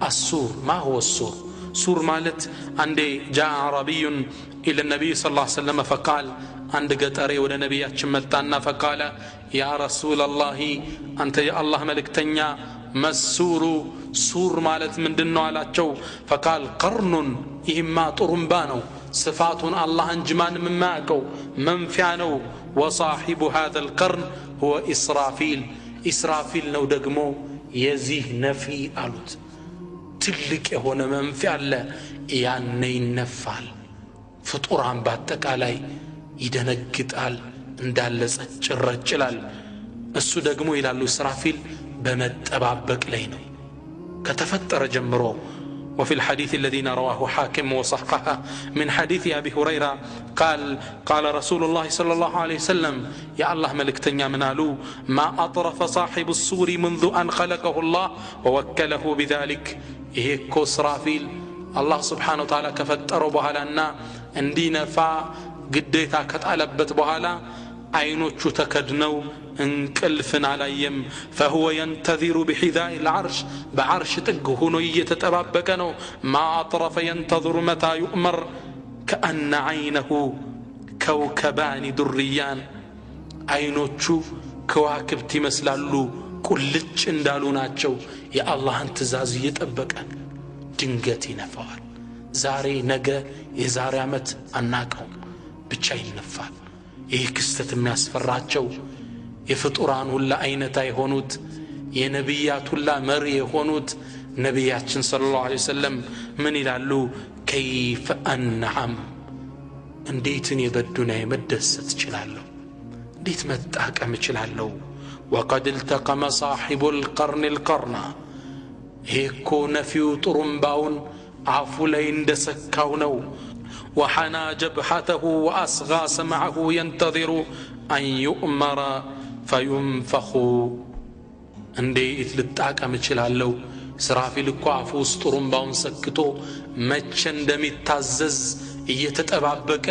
السور ما هو السور سور مالت عندي جاء عربي إلى النبي صلى الله عليه وسلم فقال عند قطري ولا نبيات شمتانا فقال يا رسول الله أنت يا الله ملكتنيا مسور سور مالت من دنو على تشو فقال قرن إما طرنبانو صفات الله انجمان من ماكو منفعنو وصاحب هذا القرن هو إسرافيل نو دقمو يزيه نفي ألوت تلك هنا منفع الله يعني نفعل فطوران باتك علي يدنقت قال اندالس الرجلال السو دقمو يلالو إسرافيل بمتبابك لينو كتفتر جمرو وفي الحديث الذين رواه حاكم وصححه من حديث أبي هريرة قال رسول الله صلى الله عليه وسلم يا الله ملكتنيا منالو ما أطرف صاحب السور منذ أن خلقه الله ووكله بذلك إيكو إسرافيل الله سبحانه وتعالى كفتر بهالنا اندينا فا قديتا كتقلبت بهالا عينوچو تكدنو انكلفن عليهم فهو ينتظر بحذاء العرش بعرش تقهنو يتتبابكنو ما أطرف ينتظر متى يؤمر كأن عينه كوكبان دريان عينوچو كواكب تمسلالو كلش اندالو ناتشو يا الله انتزاز يتأبكن دنگتي نفوال زاري نگا يزاري عمت اناكهم بچاي نفال ይህ ክስተት የሚያስፈራቸው የፍጡራን ሁላ አይነታ የሆኑት የነብያት ሁላ መሪ የሆኑት ነብያችን ሰለላሁ ዐለይሂ ወሰለም ምን ይላሉ كيف انعم እንዴትን የበዱና የመደሰት ይችላልው እንዴት መጣቀም ይችላልው وقد التقم صاحب القرن القرن ሄኮ ነፊው ጥሩምባውን አፉ ላይ እንደሰካው ነው وحنى جبحته وأصغى سمعه ينتظر أن يؤمر فينفخ عندي إتلتاك أمتشلالو إسرافيل كوافو سطرمباون سكتو مچن دمي تازز يتتبابك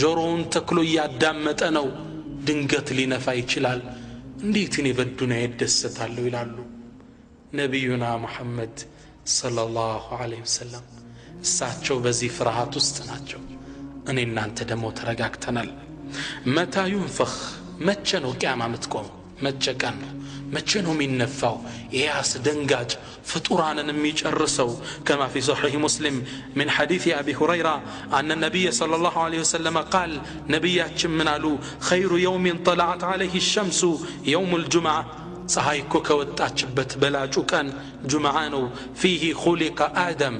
جرون تكلو يادامتنو دنگت لنفا يچلال عندي تني بدنا يدستالو يلالو نبينا محمد صلى الله عليه وسلم እሳቸው በዚህ ፍርሃት ውስጥ ናቸው እኔ እናንተ ደሞ ተረጋግተናል መታ ينفخ መቼ ነው ቂያማ የምትቆመው መቼ ቀን ነው መቼ ነው የሚነፋው ያስ ደንጋጭ ፍጡራንን የሚጨርሰው كما في صحيح مسلم من حديث ابي هريره ان النبي صلى الله عليه وسلم قال نبياتችን ምን አሉ خير يوم طلعت عليه الشمس يوم الجمعه ፀሐይ እኮ ከወጣችበት በላጩ ቀን ጁምዓ ነው فيه خلق آدم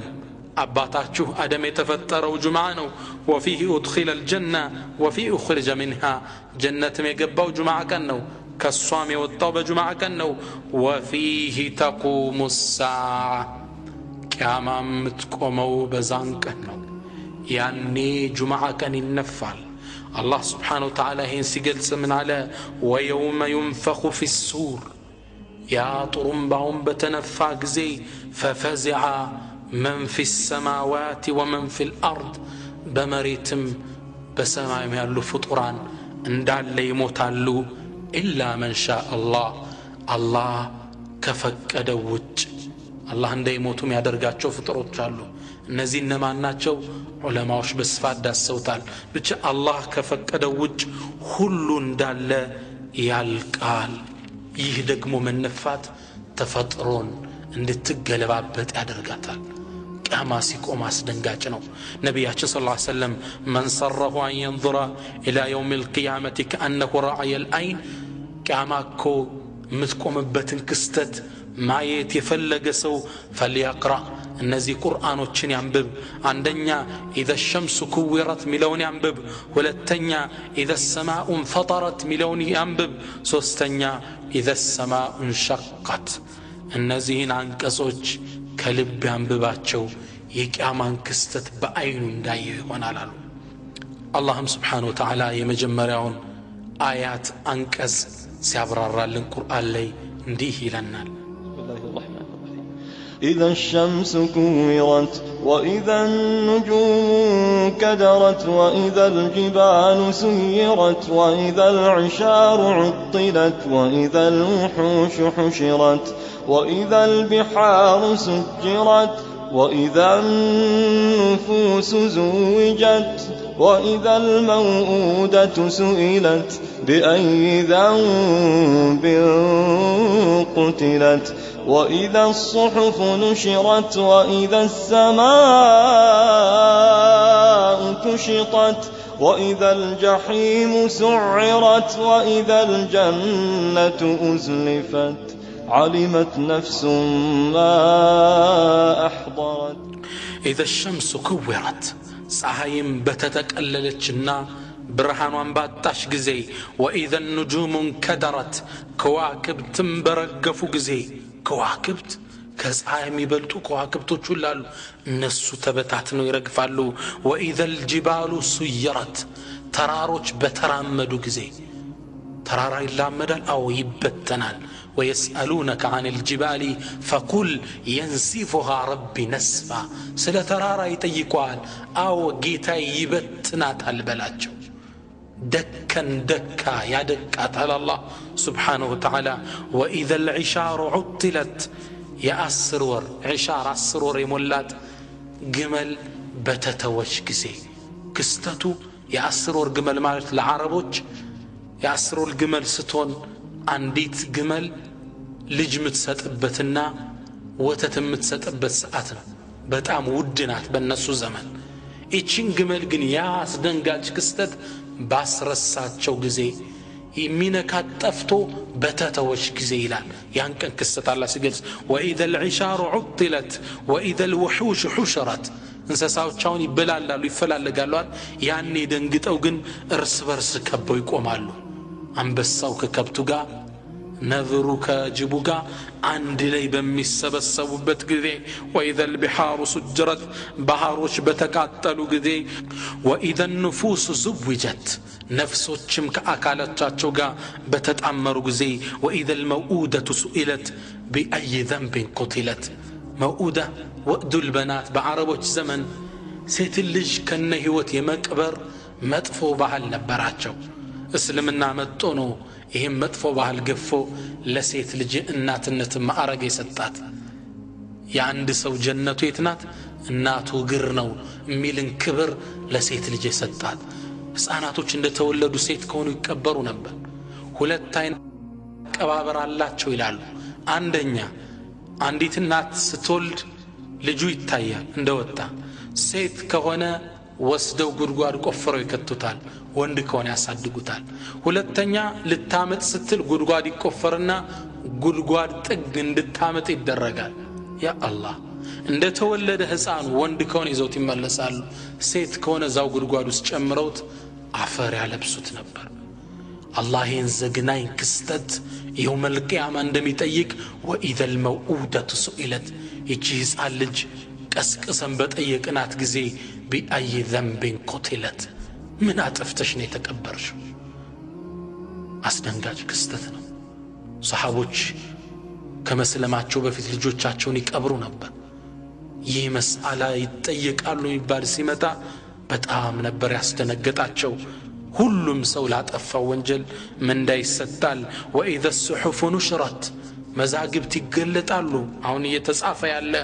أباتاچو آدم يتفتروا جمعانو وفيه أدخل الجنة وفيه أخرج منها جنة ميقباو جمعة كنو كالصوامي والطوبة جمعة كنو وفيه تقوم الساعة كاما متقومو بزان كنو يعني جمعة كان النفال الله سبحانه وتعالى هين سيقلس من على ويوم ينفخ في السور يا طرمبهم بتنفاق زي ففزع من في السماوات ومن في الأرض بمريتم بسماء يالو فطران اندال يموتالو إلا من شاء الله كفكد وج الله እንደ ይሞቱም ያደርጋቸው ፍጥሮች አሉ እነዚህ እነማን ናቸው ዑለማዎች በስፋት ዳሰውታል ብቻ አላህ ከፈቀደው ውጭ ሁሉ እንዳለ ያልቃል ይህ ደግሞ መነፋት ተፈጥሮን እንድትገለባበት ያደርጋታል ቂያማ ሲቆም አስደንጋጭ ነው ነብያችን ሰለላሁ ዐለይሂ ወሰለም من سره ان ينظر الى يوم القيامه كانه راعي العين ቂያማኮ ምትቆምበትን ክስተት ማየት የፈለገ ሰው فليقرأ እነዚህ ቁርአኖችን ያንብብ አንደኛ اذا الشمس كورت ሚለውን ያንብብ ሁለተኛ اذا السماء انفطرت ሚለውን ያንብብ ሶስተኛ اذا السماء انشقت እነዚህን አንቀጾች ከልብ ያንብባቸው የቂያማን ክስተት በአይኑ እንዳየው ይሆናል አሉ አላህም Subhanahu Wa Ta'ala የመጀመሪያውን አያት አንቀጽ ሲያብራራልን ቁርአን ላይ እንዲህ ይለናል إذا الشمس كورت وإذا النجوم كدرت وإذا الجبال سيرت وإذا العشار عطلت وإذا الوحوش حشرت وإذا البحار سجرت وإذا النفوس زوجت وإذا الموءودة سئلت بأي ذنب قتلت وإذا الصحف نشرت وإذا السماء كشطت وإذا الجحيم سعرت وإذا الجنة أزلفت علمت نفس ما أحضرت إذا الشمس كورت ፀሐይም በተጠቀለለችና ብርሃኗን ባጣሽ ጊዜ وإذا النجوم انكدرت ከዋክብትም በረገፉ ጊዜ ከዋክብት ከፀሐይ የሚበልጡ ከዋክብቶች ሁሉ አሉ እነሱ ተበታትነው ይረግፋሉ وإذا الجبال سيرت ተራሮች በተራመዱ ጊዜ ተራራ ይላመዳል አው ይበተናል ويسألونك عن الجبال فقل ينسفها ربي نسفا سلا ترارا يطيقوال او ጌታ ይበትናታል በላቸው دكا دكا يا دكات على الله سبحانه وتعالى وإذا العشار عطلت يا أسرور عشار أسرور يمولات جمل بتتوش كسي كستتو يا أسرور جمل مالت العربوش يا أسرور جمل ستون عنديت جمل ልጅ ምትሰጥበትና ወተት ምትሰጥበት ሰዓት ነው በጣም ውድናት በእነሱ ዘመን እቺን ግመል ግን ያስደንጋጭ ክስተት ባስረሳቸው ጊዜ የሚነካት ጠፍቶ በተተወች ጊዜ ይላል ያን ቀን ክስተት አላህ ሲገልጽ وإذا العشار عطلت وإذا الوحوش حشرت እንስሳዎቻውን ይበላላሉ ይፈላለጋሉ ያኔ ደንግጠው ግን እርስ በርስ ከበው ይቆማሉ አንበሳው ከከብቱ ጋር ነብሩ ከጅቡ ጋር አንድ ላይ በሚሰበሰቡበት ጊዜ وإذا البحار سجرت ባህሮች በተቃጠሉ ጊዜ وإذا النفوس زوجت ነፍሶችም ከአካላቸው ጋር በተጣመሩ ጊዜ وإذا الموءودة سئلت بأي ذنب قتلت موءودة وأد البنات بعربوች ዘመን ሴት ልጅ ከነ ህይወት የመቅበር መጥፎ ባህል ነበራቸው እስልምና መጥቶ ነው ይሄም መጥፎ ባህል ገፎ ለሴት ልጅ እናትነት ማዕረግ የሰጣት የአንድ ሰው ጀነቱ የትናት እናቱ ግር ነው ሚልን ክብር ለሴት ልጅ የሰጣት ህፃናቶች እንደተወለዱ ሴት ከሆኑ ይቀበሩ ነበር ሁለት አይነት ቀባበር አላቸው ይላሉ አንደኛ አንዲት እናት ስትወልድ ልጁ ይታያል እንደወጣ ሴት ከሆነ ወስደው ጉድጓድ ቆፍረው ይከቱታል ወንድ ከሆነ ያሳድጉታል ሁለተኛ ልታመጥ ስትል ጉድጓድ ይቆፈርና ጉድጓድ ጥግ እንድታመጥ ይደረጋል ያ አላህ እንደተወለደ ህፃን ወንድ ከሆነ ይዘውት ይመለሳሉ ሴት ከሆነ ዛው ጉድጓድ ውስጥ ጨምረውት አፈር ያለብሱት ነበር አላህ ይህን ዘግናኝ ክስተት የውመል ቂያማ እንደሚጠይቅ وإذا الموءودة سئلت ይቺ ህፃን ልጅ ቀስቅሰን በጠየቅናት ጊዜ بأي ذنب قتلت ምን አጥፍተሽ ነው የተቀበርሽው አስደንጋጭ ክስተት ነው ሰሃቦች ከመስለማቸው በፊት ልጆቻቸውን ይቀብሩ ነበር ይህ መስአላ ይጠየቃሉ ይባል ሲመጣ በጣም ነበር ያስደነገጣቸው ሁሉም ሰው ላጠፋው ወንጀል ምንዳ ይሰጣል وإذا الصحف نشرت መዛግብት ይገለጣሉ አሁን እየተጻፈ ያለ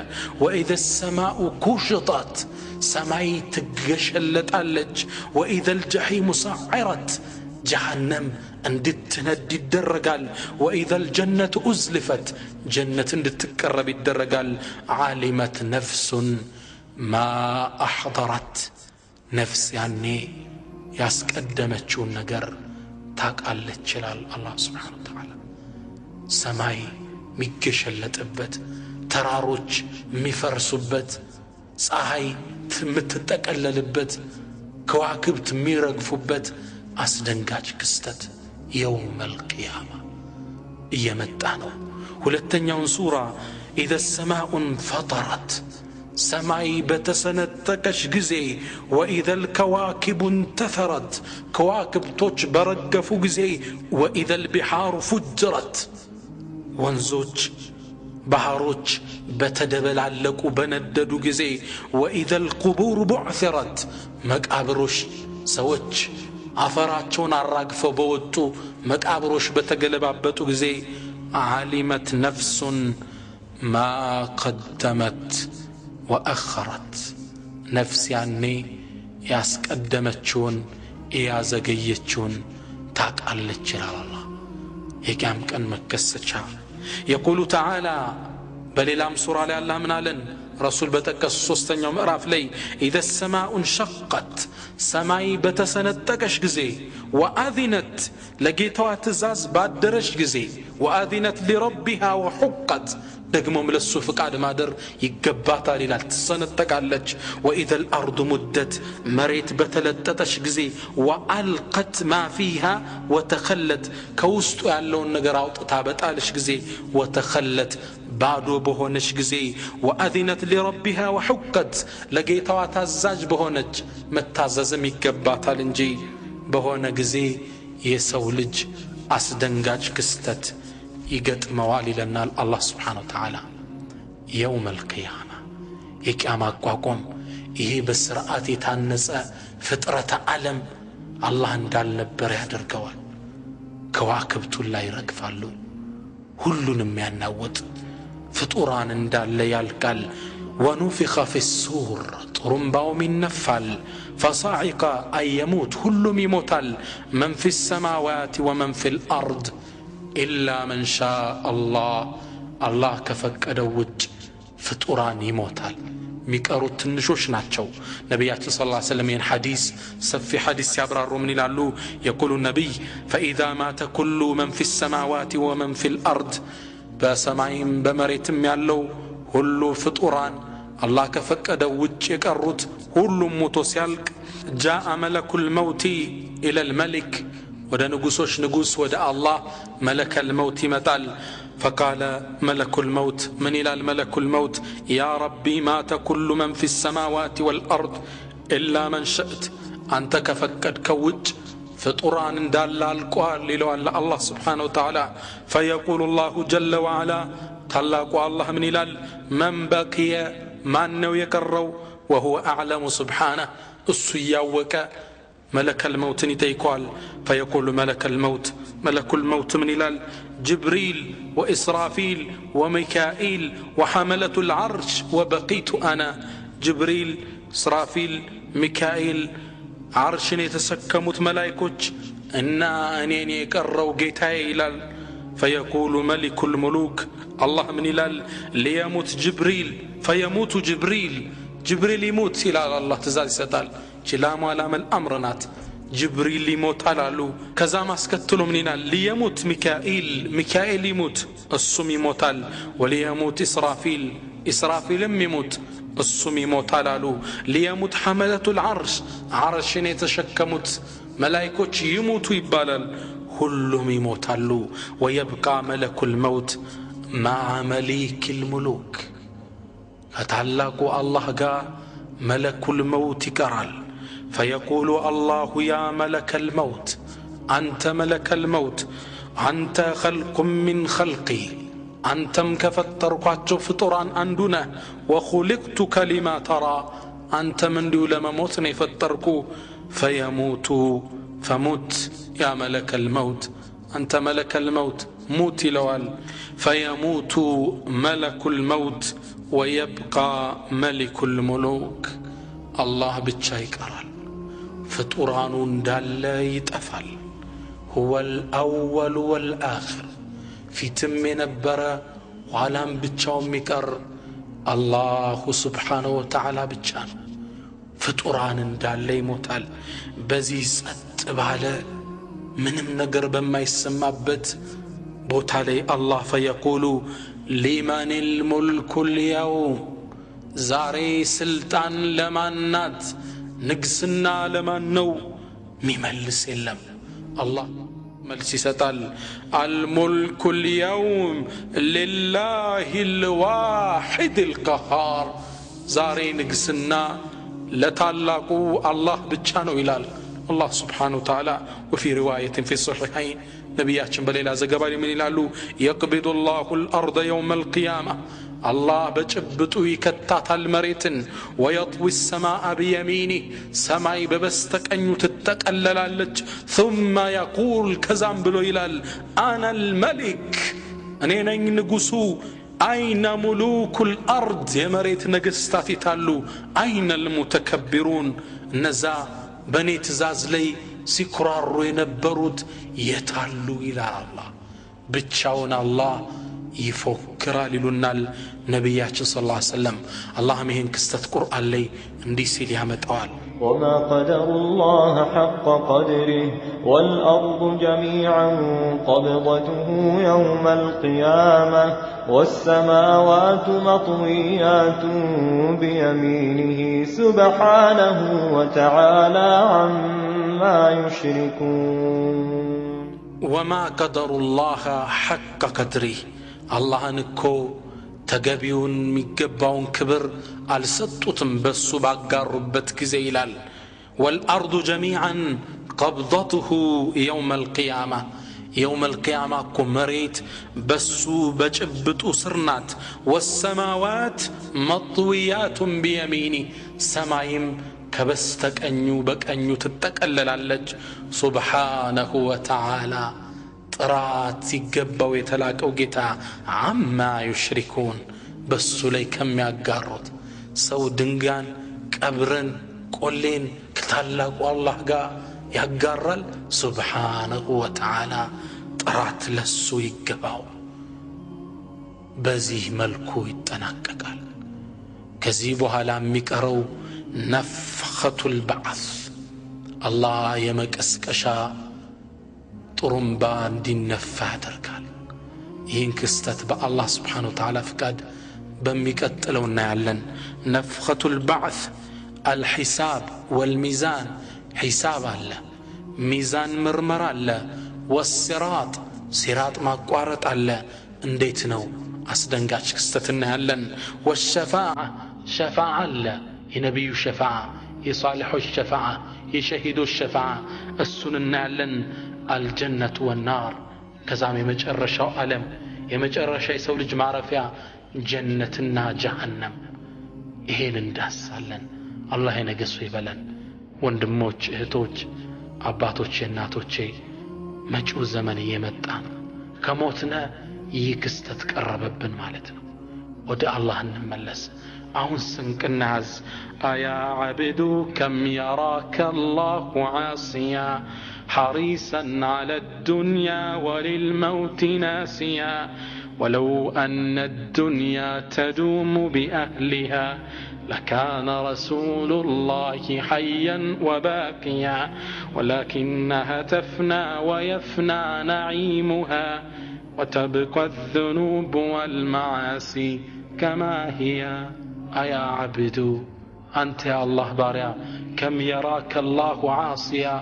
وإذا السماء كشطت ሰማይ ትገሸለጣለች وإذا الجحيم سعرت جهنم እንድትነድ ይደረጋል وإذا الجنة أزلفت جنة እንድትቀረብ ይደረጋል علمت نفس ما أحضرت نفس ያኔ ያስቀደመችውን ነገር ታቃለች ይላል አላህ Subhanahu Wa Ta'ala ሰማይ ሚገሸለጥበት ተራሮች ሚፈርሱበት ፀሐይ ምትጠቀለልበት ከዋክብት ሚረግፉበት አስደንጋጭ ክስተት የውመል ቂያማ እየመጣ ነው ሁለተኛው ሱራ إذا السماء انفطرت ሰማይ በተሰነጠቀች ጊዜ وإذا الكواكب انتثرت ከዋክብቶች በረገፉ ጊዜ وإذا البحار فجرت ወንዞች ባህሮች በተደበላለቁ በነደዱ ጊዜ وإذا القبور بعثرت መቃብሮች ሰዎች አፈራቸውን አራግፈው በወጡ መቃብሮች በተገለባበጡ ጊዜ علمت نفس ما قدمت وأخرت نفس يعني ያስቀደመችውን ያዘገየችውን ታቃለች ይላል አላህ የቂያም ቀን መከሰቻ يقول تعالى በሌላም ሱራ ላይ አላህ ምን አለን ረሱል በተከሰ ሶስተኛው ምዕራፍ ላይ اذا السماء انشقت ሰማይ በተሰነጠቀሽ ጊዜ واذنت ለጌታዋ ትእዛዝ ባደረሽ ጊዜ واذنت لربها وحقت ደግሞም ለሱ ፍቃድ ማደር ይገባታል ይላል ተሰነጠቃለች واذا الارض مدت መሬት በተለጠጠሽ ጊዜ والقت ما فيها وتخلت ከውስጡ ያለውን ነገር አውጥታ በጣለሽ ጊዜ وتخلت ባዶ በሆነሽ ጊዜ واذنت لربها وحقت ለጌታዋ ታዛዥ በሆነች መታዘዝም ይገባታል እንጂ በሆነ ጊዜ የሰው ልጅ አስደንጋጭ ክስተት ይገጥመዋል ይለናል አላህ Subhanahu Wa Ta'ala يوم القيامة የቂያማ አቋቋም ይሄ በስርዓት የታነጸ ፍጥረተ ዓለም አላህ እንዳልነበር ያደርገዋል ከዋክብቱ ላይ ይረግፋሉ ሁሉንም ያናወጥ ፍጡራን እንዳለ ያልቃል ونفخ في الصور طرمباو من نفال فصاعق أن يموت كل يموتال من في السماوات ومن في الأرض إلا من شاء الله كفكد وج ፍጡራን ይሞታል ሚቀሩት ትንሾች ናቸው ነብያችን ሰለላሁ ዐለይሂ ወሰለም ይህን ሐዲስ ሰፊ ሐዲስ ያብራሩ ምን ይላሉ يقول النبي فإذا مات كل من في السماوات ومن في الأرض በሰማይም በመሬትም ያለው ሁሉ ፍጡራን አላህ ከፈቀደው ውጭ የቀሩት ሁሉም ሞቶ ሲያልቅ جاء ملك الموت إلى الملك ወደ ንጉሶች ንጉስ ወደ አላህ ملك الموت ይመጣል فقال ملك الموت من إلى الملك الموت يا ربي مات كل من في السماوات والأرض إلا من شئت أنت كفكد كوج فطران دال القوال للو الله سبحانه وتعالى فيقول الله جل وعلا طلقوا الله من إلى من بقي من نو يكروا وهو أعلم سبحانه السياوك ملك الموت نتيقال فيقول ملك الموت من إلى جبريل وإسرافيل وميكائيل وحملة العرش وبقيت أنا جبريل إسرافيل ميكائيل عرش يتسكمت ملائكوች እና እኔን የቀረው ጌታዬ ይላል فيقول ملك الملوك الله من ይላል ليموت جبريل فيموت جبريل يموت ይላል الله ትእዛዝ ይሰጣል ችላሙ አላመል አምርናት جبريل يموت على كذا ما سكتلو مننا ليموت ميكائيل يموت السم يموت وليموت إسرافيل يموت السم يموت على ليموت حملة العرش عرش يتشكمت ملائكة يموت يبالل كلهم يموت على ويبقى ملك الموت مع مليك الملوك فتعلقوا الله قال ملك الموت كرال فيقول الله يا ملك الموت أنت ملك الموت أنت خلق من خلقي أنتم كفترقات فطران أندنا وخلقتك لما ترى أنت من دول موتني فتركو فموت يا ملك الموت أنت ملك الموت موت لوال فيموت ملك الموت ويبقى ملك الملوك الله بتشايك أرال فطران دال يتأفل هو الأول والآخر في تم نبرة وعلام بتشاو مكر الله سبحانه وتعالى بتشان فطران دال يموتال بزيز أتباله منم نقر بما يسمى بوتالي الله فيقول لمن الملك اليوم زاري سلطان لمنات نقصنا لمن نو مملس إلم الله ملسي ستال الملك اليوم لله الواحد القهار زاري نقصنا لتعلقوا الله بتشانو إلال الله سبحانه وتعالى وفي رواية في الصحيحين نبياتهم بليلة زقبالي من إلالو يقبض الله الأرض يوم القيامة الله بجبتو يكتات المريتن ويطوي السماء بيمينه سماي ببستك أن يتتقلل ثم يقول كزام بلو إلال أنا الملك أنا نقصو አይነ ሙሉኩል አርድ የመሬት ነገስታት ይታሉ አይነ المتكبرون እነዛ በኔ ትእዛዝ ላይ ሲኩራሩ የነበሩት የታሉ ይላል አላህ ብቻውን አላህ ይፎክራል ይሉናል ነብያችን ሰለላሁ ዐለይሂ ወሰለም አላህም ይሄን ክስተት ቁርአን ላይ እንዲህ ሲል ያመጣዋል وما قدر الله حق قدره والأرض جميعا قبضته يوم القيامة والسماوات مطويات بيمينه سبحانه وتعالى عما يشركون وما قدر الله حق قدره الله نكو ተገቢውን የሚገባውን ክብር አልሰጡትም በሱ ባጋሩበት ጊዜ ይላል والارض جميعا قبضته يوم القيامه يوم القيامه كمريت بسو بجبطو سرنات والسماوات مطويات بيمينه سمايم ከበስተቀኙ በቀኙ ትጠቀለላለች سبحانه وتعالى ጥራት ሲገባው የተላቀው ጌታ አማ ይሽሪኩን በሱ ላይ ከሚያጋሩት ሰው ድንጋን ቀብርን ቆሌን ከታላቁ አላህ ጋር ያጋራል ሱብሃነሁ ወተዓላ ጥራት ለሱ ይገባው በዚህ መልኩ ይጠናቀቃል ከዚህ በኋላ የሚቀረው ነፍኸቱል በዓስ አላህ የመቀስቀሻ ጥሩምባ እንዲነፋ ያደርጋል ይህን ክስተት በአላህ ስብሓነሁ ወተዓላ ፍቃድ በሚቀጥለው እናያለን ነፍኸቱል በዓስ አልሒሳብ ወልሚዛን ሒሳብ አለ ሚዛን ምርመራ አለ ወሲራጥ ሲራጥ ማቋረጥ አለ እንዴት ነው አስደንጋጭ ክስተት እናያለን ወሸፋዓ ሸፋዓ አለ የነቢዩ ሸፋዓ የሷሊሖች ሸፋዓ የሸሂዶች ሸፋዓ እሱን እናያለን الجنة والنار كزام يمجرشوا ألم يمجرشوا يسول جمعرفيا جنتنا جهنم إهين انداس سالن الله ينقصوا يبلن وندموش اهتوش أباتوش يناتوش مجعو الزمن يمتان كموتنا يكستتك الرببن مالتنا ودي الله نملس أهون سنك الناس أيا عبدو كم يراك الله عاصيا حريصا على الدنيا وللموت ناسيا ولو أن الدنيا تدوم بأهلها لكان رسول الله حيا وباقيا ولكنها تفنى ويفنى نعيمها وتبقى الذنوب والمعاصي كما هي أيا عبد أنت يا الله باريا كم يراك الله عاصيا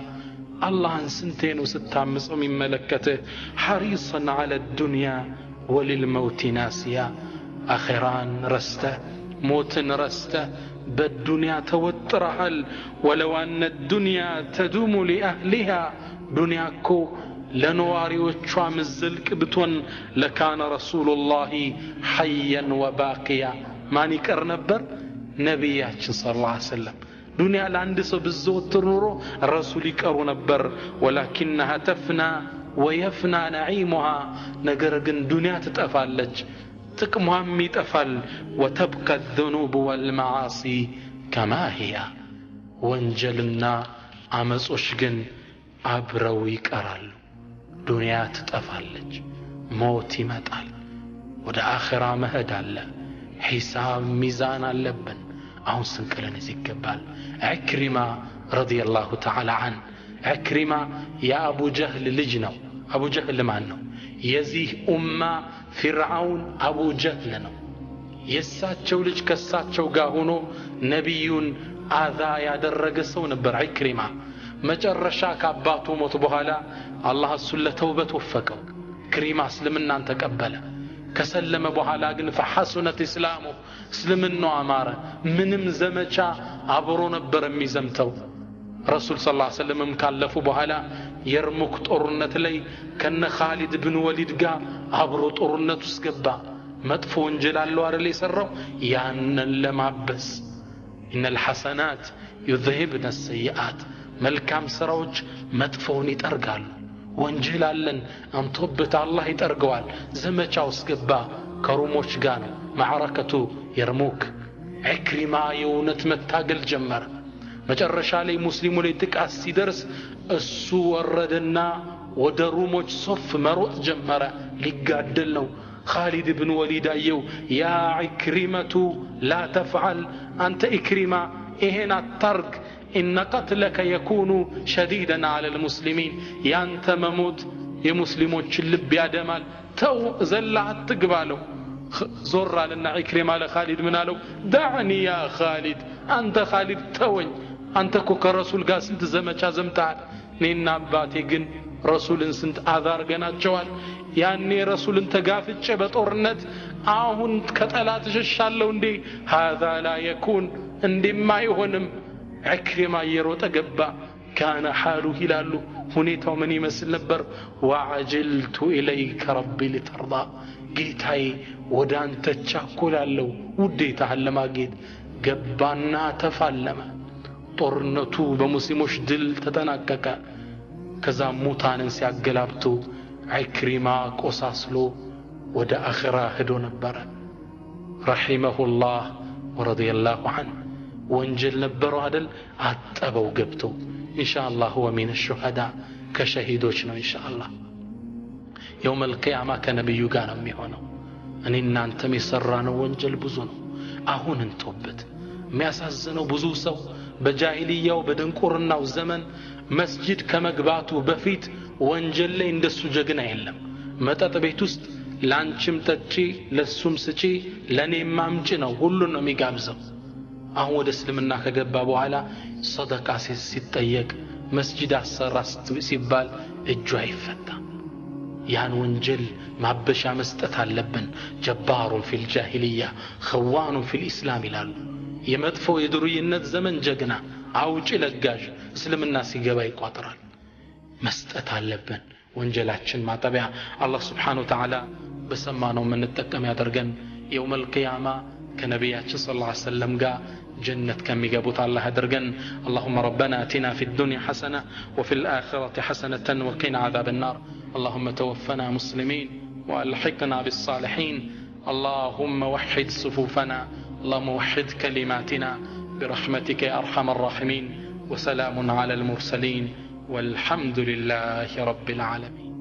الله سنتين وستامس من ملكته حريصا على الدنيا وللموت ناسيا أخيران رسته موت رسته بالدنيا توترهل ولو أن الدنيا تدوم لأهلها دنياكو لنواري وشام الزلك بتون لكان رسول الله حيا وباقيا ما نكر نبر نبيات صلى الله عليه وسلم دنيا لاند سو بالزوتر نورو الرسول يقرو نبر ولكنها تفنى ويفنى نعيمها ነገር ግን ዱንያ ትጠፋለች ጥቅሟም ይጠፋል وتبقى الذنوب والمعاصي كما هي ወንጀልና አመጾች ግን አብረው ይቀራሉ ዱንያ ትጠፋለች ሞት ይመጣል ወደ አኺራ መሄድ አለ ሒሳብ ሚዛን አለብን አሁን ስንቀለን ይገባል عكرمة رضي الله تعالى عنه عكرمة يا أبو جهل لجنو أبو جهل معنه يزيه أمة فرعون أبو جهل نو يساتشو لج كساتشو قاهونو نبيون آذا يادرق سو نبر عكرمة مجرشا كاباتو مطبوهالا الله السلة توبة وفقو كريمة سلمنا أن تقبله كسلم بوحالا قن فحسنت إسلامه سلمنو عمارة منم زمجا عبرو نبر ميزمتو رسول صلى الله عليه وسلم مكالفو بوحالا يرمك طورنت لي كان خالد بن وليد قا عبرو طورنت سقبا مدفو انجلال لوار اللي سرو يانا لمعبس إن الحسنات يذهبن السيئات ملكام سروج مدفوني ترقال ወንጀላለን አንተበት አላህ ይጠርገዋል ዘመቻው እስገባ ከሩሞች ጋር ነው ማዕረከቱ የርሙክ ኢክሪማ የውነት መታገል ጀመረ መጨረሻ ላይ ሙስሊሙ ላይ ጥቃት ሲደርስ እሱ ወረደና ወደ ሩሞች ሶፍ መሮጥ ጀመረ ሊጋደል ነው خالد بن وليد አየው ያ ኢክሪመቱ لا تفعل አንተ ኢክሪማ ይሄን አታርግ إن قتلك يكون شديدا على المسلمين ያንተ መሞት የሙስሊሞችን ልብ ያደማል ተው ዘላ አትግባለው ዞር አለና ኢክሪማ ለኻሊድ ምን አለው دعني يا خالد አንተ خالد ተወኝ አንተ እኮ ከረሱል ጋር ስንት ዘመቻ ዘምተሃል እኔና አባቴ ግን ረሱልን ስንት አዛር ገናቸዋል ያኔ ረሱልን ተጋፍጬ በጦርነት አሁን ከጠላት ሸሻለሁ እንዴ هذا لا يكون እንደማ ይሆንም ኢክሪማ የሮጠ ገባ كان حاله ይላሉ ሁኔታው ምን ይመስል ነበር وعجلت اليك ربي لترضى ጌታዬ ወደ አንተ ቻኮላለሁ ውዴታህን ለማግኘት ገባና ተፋለመ ጦርነቱ በሙስሊሞች ድል ተጠናቀቀ ከዛ ሙታንን ሲያገላብጡ ኢክሪማ ቆሳስሎ ወደ አኺራ ሄዶ ነበር ረሂመሁላህ ወረዲየላሁ ዐንሁ ወንጀል ነበረው አይደል አጠበው ገብቶ ኢንሻአላህ هو من الشهداء ከሸሂዶች ነው ኢንሻአላህ يوم القيامه ከነብዩ ጋር ነው የሚሆነው እኔና አንተም የሰራነው ወንጀል ብዙ ነው አሁን እንተውበት የሚያሳዝነው ብዙ ሰው በጃሂልያው በድንቁርናው ዘመን መስጂድ ከመግባቱ በፊት ወንጀል ላይ እንደሱ ጀግና የለም መጠጥ ቤት ውስጥ ላንቺም ጠጪ ለሱም ስጪ ለኔም ማምጪ ነው ሁሉን ነው የሚጋብዘው አሁን ወደ እስልምና ከገባ በኋላ ሰደቃ ሲጠየቅ መስጂድ አሰራ ሲባል እጁ አይፈታ ያን ወንጀል ማበሻ መስጠት አለብን ጀባሩን ፊል ጃሂልያ ኸዋኑን ፊል ኢስላም ይላሉ የመጥፎ የድሩይነት ዘመን ጀግና አውጪ ለጋሽ እስልምና ሲገባ ይቋጥራል መስጠት አለብን ወንጀላችን ማጠቢያ አላህ Subhanahu Wa Ta'ala በሰማነው የምንጠቀም ያደርገን يوم القيامة كنبياتنا صلى الله عليه وسلم قال جنة كم يقبط الله درجن اللهم ربنا اتنا في الدنيا حسنة وفي الآخرة حسنة وقنا عذاب النار اللهم توفنا مسلمين والحقنا بالصالحين اللهم وحد صفوفنا اللهم وحد كلماتنا برحمتك يا أرحم الراحمين وسلام على المرسلين والحمد لله رب العالمين